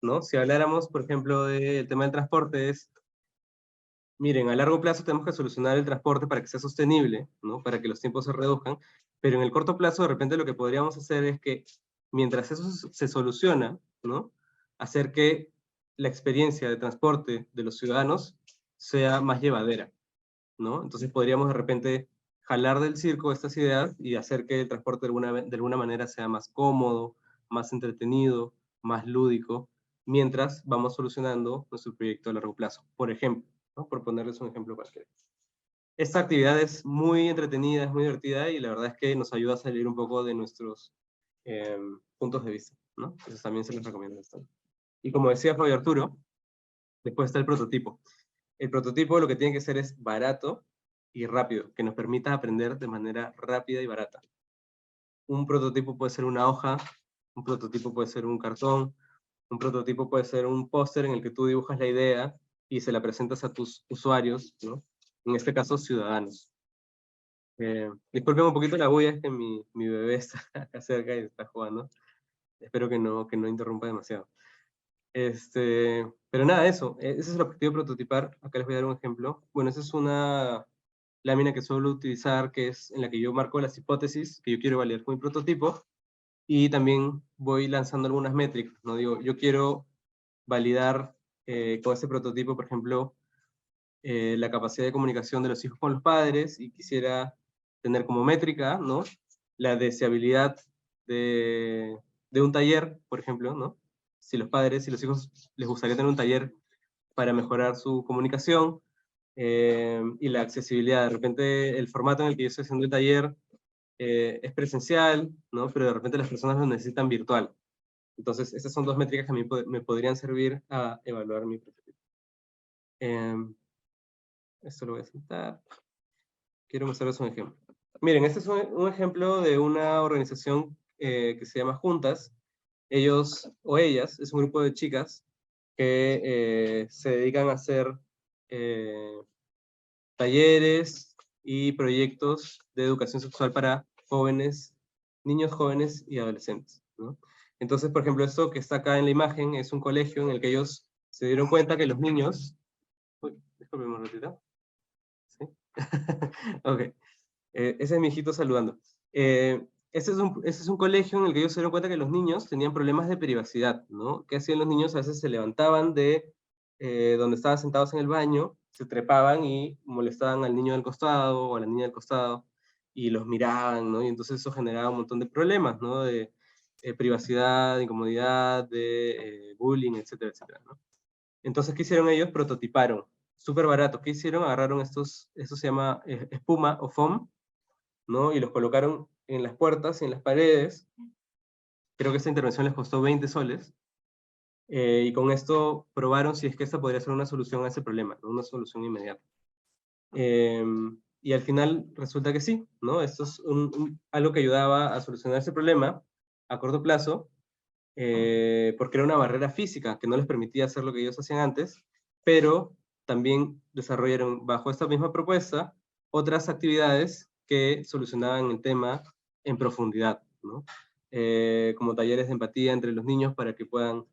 ¿no? Si habláramos, por ejemplo, del tema del transporte, es, miren, a largo plazo tenemos que solucionar el transporte para que sea sostenible, ¿no? Para que los tiempos se reduzcan, pero en el corto plazo, de repente, lo que podríamos hacer es que, mientras eso se soluciona, ¿no? Hacer que la experiencia de transporte de los ciudadanos sea más llevadera, ¿no? Entonces podríamos de repente jalar del circo estas ideas y hacer que el transporte de alguna manera sea más cómodo, más entretenido, más lúdico, mientras vamos solucionando nuestro proyecto a largo plazo. Por ejemplo, ¿no? Por ponerles un ejemplo cualquiera. Esta actividad es muy entretenida, es muy divertida y la verdad es que nos ayuda a salir un poco de nuestros puntos de vista, ¿no? Entonces también se les recomienda esto. Y como decía Fabio Arturo, después está el prototipo. El prototipo lo que tiene que ser es barato y rápido, que nos permita aprender de manera rápida y barata. Un prototipo puede ser una hoja, un prototipo puede ser un cartón, un prototipo puede ser un póster en el que tú dibujas la idea y se la presentas a tus usuarios, ¿no? En este caso, ciudadanos. Disculpen un poquito la bulla, es que mi bebé está acá cerca y está jugando. Espero que no interrumpa demasiado. Pero nada, eso. Ese es el objetivo de prototipar. Acá les voy a dar un ejemplo. Bueno, esa es una lámina que suelo utilizar, que es en la que yo marco las hipótesis que yo quiero validar con mi prototipo, y también voy lanzando algunas métricas, ¿no? Digo, yo quiero validar con este prototipo, por ejemplo, la capacidad de comunicación de los hijos con los padres, y quisiera tener como métrica, ¿no? La deseabilidad de un taller, por ejemplo, ¿no? Si los padres y los hijos les gustaría tener un taller para mejorar su comunicación, y la accesibilidad. De repente el formato en el que yo estoy haciendo el taller es presencial, ¿no? Pero de repente las personas lo necesitan virtual. Entonces, estas son dos métricas que a mí me podrían servir a evaluar mi prototipo. Esto lo voy a saltar. Quiero mostrarles un ejemplo. Miren, este es un ejemplo de una organización que se llama Juntas. Ellos o ellas, es un grupo de chicas que se dedican a hacer talleres y proyectos de educación sexual para jóvenes, niños jóvenes y adolescentes, ¿no? Entonces, por ejemplo, esto que está acá en la imagen es un colegio en el que ellos se dieron cuenta que los niños... Uy, disculpen un ratito. ¿Sí? Ok. Ese es mi hijito saludando. Este es un colegio en el que ellos se dieron cuenta que los niños tenían problemas de privacidad, ¿no? ¿Qué hacían los niños? A veces se levantaban de donde estaban sentados en el baño, se trepaban y molestaban al niño del costado o a la niña del costado y los miraban, ¿no? Y entonces eso generaba un montón de problemas, ¿no? De privacidad, de incomodidad, de bullying, etcétera, etcétera, ¿no? Entonces, ¿qué hicieron ellos? Prototiparon. Súper barato. ¿Qué hicieron? Agarraron esto se llama espuma o foam, ¿no? Y los colocaron en las puertas y en las paredes. Creo que esta intervención les costó 20 soles. Y con esto probaron si es que esta podría ser una solución a ese problema, ¿no? Una solución inmediata. Y al final resulta que sí, ¿no? Esto es algo que ayudaba a solucionar ese problema a corto plazo, porque era una barrera física que no les permitía hacer lo que ellos hacían antes, pero también desarrollaron bajo esta misma propuesta otras actividades que solucionaban el tema en profundidad, ¿no? Como talleres de empatía entre los niños para que puedan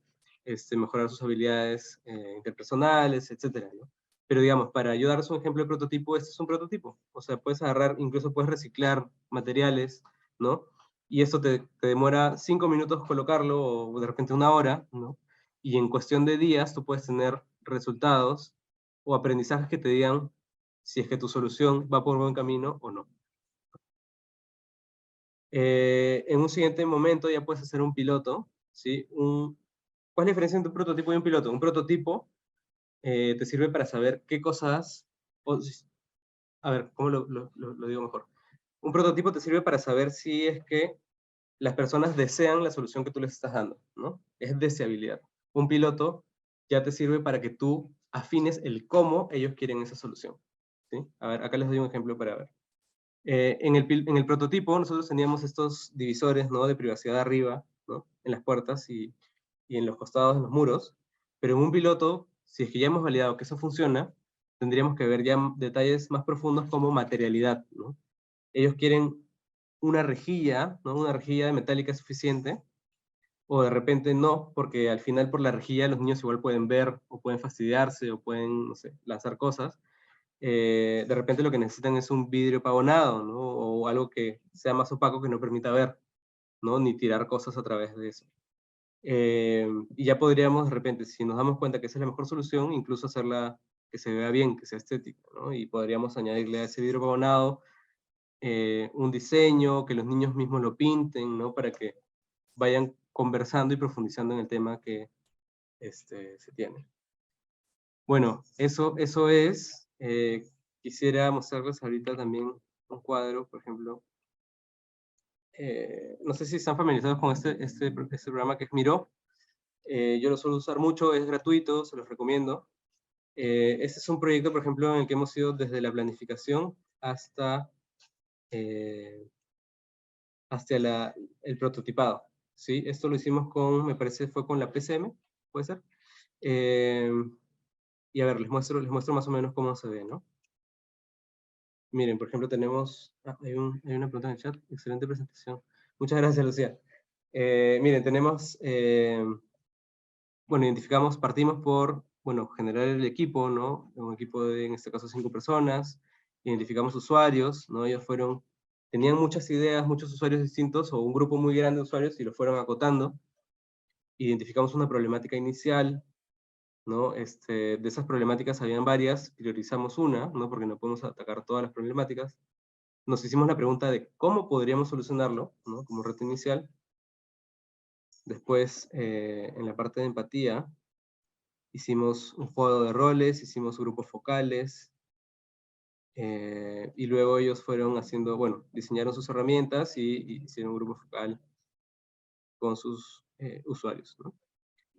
mejorar sus habilidades interpersonales, etcétera, ¿no? Pero digamos, para yo darles un ejemplo de prototipo, este es un prototipo. O sea, puedes agarrar, incluso puedes reciclar materiales, ¿no? Y esto te demora 5 minutos colocarlo, o de repente 1 hora, ¿no? Y en cuestión de días tú puedes tener resultados o aprendizajes que te digan si es que tu solución va por buen camino o no. En un siguiente momento ya puedes hacer un piloto, ¿sí? ¿Cuál es la diferencia entre un prototipo y un piloto? Un prototipo te sirve para saber qué cosas... a ver, ¿cómo lo digo mejor? Un prototipo te sirve para saber si es que las personas desean la solución que tú les estás dando, ¿no? Es deseabilidad. Un piloto ya te sirve para que tú afines el cómo ellos quieren esa solución, ¿sí? A ver, acá les doy un ejemplo para ver. En el prototipo nosotros teníamos estos divisores, ¿no? De privacidad arriba, ¿no? En las puertas y en los costados, en los muros, pero en un piloto, si es que ya hemos validado que eso funciona, tendríamos que ver ya detalles más profundos como materialidad, ¿no? Ellos quieren una rejilla, ¿no? Una rejilla metálica suficiente, o de repente no, porque al final por la rejilla los niños igual pueden ver, o pueden fastidiarse, o pueden, no sé, lanzar cosas. De repente lo que necesitan es un vidrio pavonado, ¿no? O algo que sea más opaco que no permita ver, ¿no? Ni tirar cosas a través de eso. Y ya podríamos de repente, si nos damos cuenta que esa es la mejor solución, incluso hacerla que se vea bien, que sea estética, ¿no? Y podríamos añadirle a ese vidrio pavonado un diseño, que los niños mismos lo pinten, ¿no? Para que vayan conversando y profundizando en el tema que se tiene. Bueno, eso es. Quisiera mostrarles ahorita también un cuadro, por ejemplo. No sé si están familiarizados con este programa que es Miro. Yo lo suelo usar mucho, es gratuito, se los recomiendo. Este es un proyecto, por ejemplo, en el que hemos ido desde la planificación hasta el prototipado, ¿sí? Esto lo hicimos con, me parece, fue con la PCM, ¿puede ser? Y a ver, les muestro más o menos cómo se ve, ¿no? Miren, por ejemplo, tenemos... hay una pregunta en el chat. Excelente presentación. Muchas gracias, Lucía. Miren, tenemos... bueno, partimos por, bueno, generar el equipo, ¿no? Un equipo de, en este caso, 5 personas. Identificamos usuarios, ¿no? Ellos tenían muchas ideas, muchos usuarios distintos, o un grupo muy grande de usuarios, y lo fueron acotando. Identificamos una problemática inicial, ¿no? De esas problemáticas habían varias, priorizamos una, ¿no? Porque no podemos atacar todas las problemáticas. Nos hicimos la pregunta de cómo podríamos solucionarlo, ¿no? Como reto inicial. Después, en la parte de empatía, hicimos un juego de roles, hicimos grupos focales, y luego ellos fueron haciendo, bueno, diseñaron sus herramientas y hicieron un grupo focal con sus usuarios, ¿no?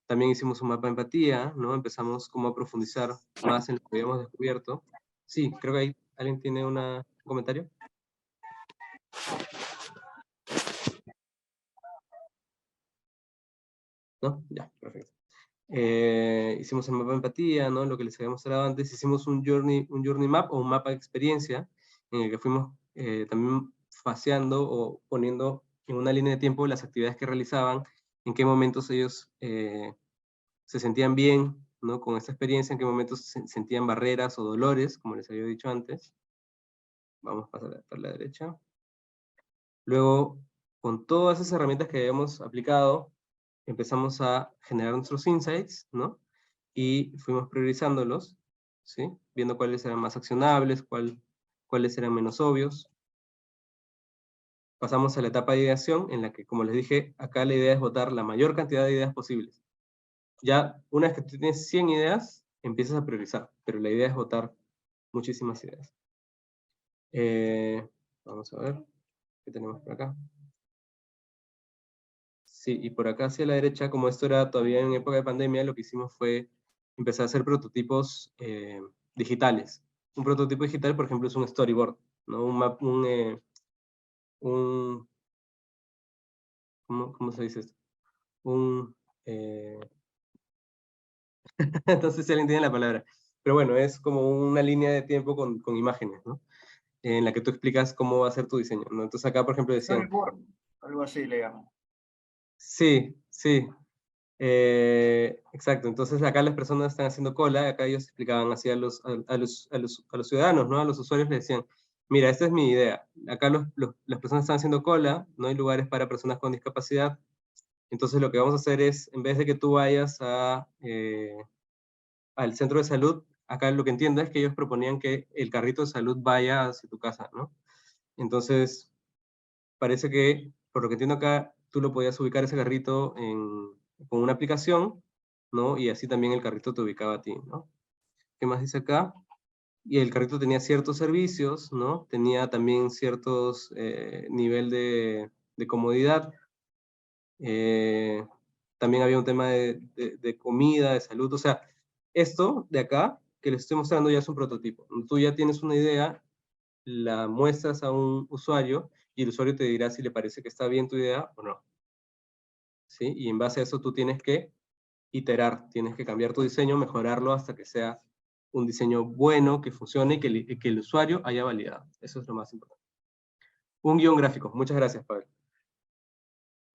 También hicimos un mapa de empatía, ¿no? Empezamos como a profundizar más en lo que habíamos descubierto. Sí, creo que ahí alguien tiene un comentario. ¿No? Ya, perfecto. Hicimos el mapa de empatía, ¿no? Lo que les había mostrado antes. Hicimos un journey map o un mapa de experiencia en el que fuimos también faseando o poniendo en una línea de tiempo las actividades que realizaban, en qué momentos ellos se sentían bien, ¿no? Con esta experiencia, en qué momentos sentían barreras o dolores, como les había dicho antes. Vamos a pasar a la derecha. Luego, con todas esas herramientas que habíamos aplicado, empezamos a generar nuestros insights, ¿no? Y fuimos priorizándolos, ¿sí? Viendo cuáles eran más accionables, cuáles eran menos obvios. pasamos a la etapa de ideación, en la que, como les dije, acá la idea es votar la mayor cantidad de ideas posibles. Ya una vez que tú tienes 100 ideas, empiezas a priorizar, pero la idea es votar muchísimas ideas. Vamos a ver, ¿qué tenemos por acá? Sí, y por acá hacia la derecha, como esto era todavía en época de pandemia, lo que hicimos fue empezar a hacer prototipos digitales. Un prototipo digital, por ejemplo, es un storyboard, ¿no? ¿Cómo se dice esto? Entonces si alguien tiene la palabra. Pero bueno, es como una línea de tiempo con imágenes, ¿no? En la que tú explicas cómo va a ser tu diseño, ¿no? Entonces acá, por ejemplo, decían... Storyboard, algo así le llaman. Sí, sí. Exacto, entonces acá las personas están haciendo cola, acá ellos explicaban así a los ciudadanos, ¿no? A los usuarios les decían, mira, esta es mi idea, acá las personas están haciendo cola, no hay lugares para personas con discapacidad, entonces lo que vamos a hacer es, en vez de que tú vayas al centro de salud, acá lo que entiendo es que ellos proponían que el carrito de salud vaya hacia tu casa, ¿no? Entonces, parece que, por lo que entiendo acá, tú lo podías ubicar ese carrito con una aplicación, ¿no? Y así también el carrito te ubicaba a ti, ¿no? ¿Qué más dice acá? Y el carrito tenía ciertos servicios, ¿no? Tenía también ciertos nivel de comodidad. También había un tema de comida, de salud. O sea, esto de acá, que les estoy mostrando, ya es un prototipo. Tú ya tienes una idea, la muestras a un usuario, y el usuario te dirá si le parece que está bien tu idea o no. ¿Sí? Y en base a eso tú tienes que iterar, tienes que cambiar tu diseño, mejorarlo hasta que sea un diseño bueno, que funcione y que el usuario haya validado. Eso es lo más importante. Un guión gráfico. Muchas gracias, Pavel.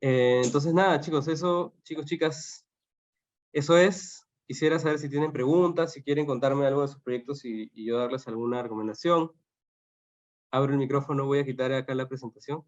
Entonces, nada, chicos, eso, chicos, chicas, eso es. Quisiera saber si tienen preguntas, si quieren contarme algo de sus proyectos y yo darles alguna recomendación. Abro el micrófono, voy a quitar acá la presentación.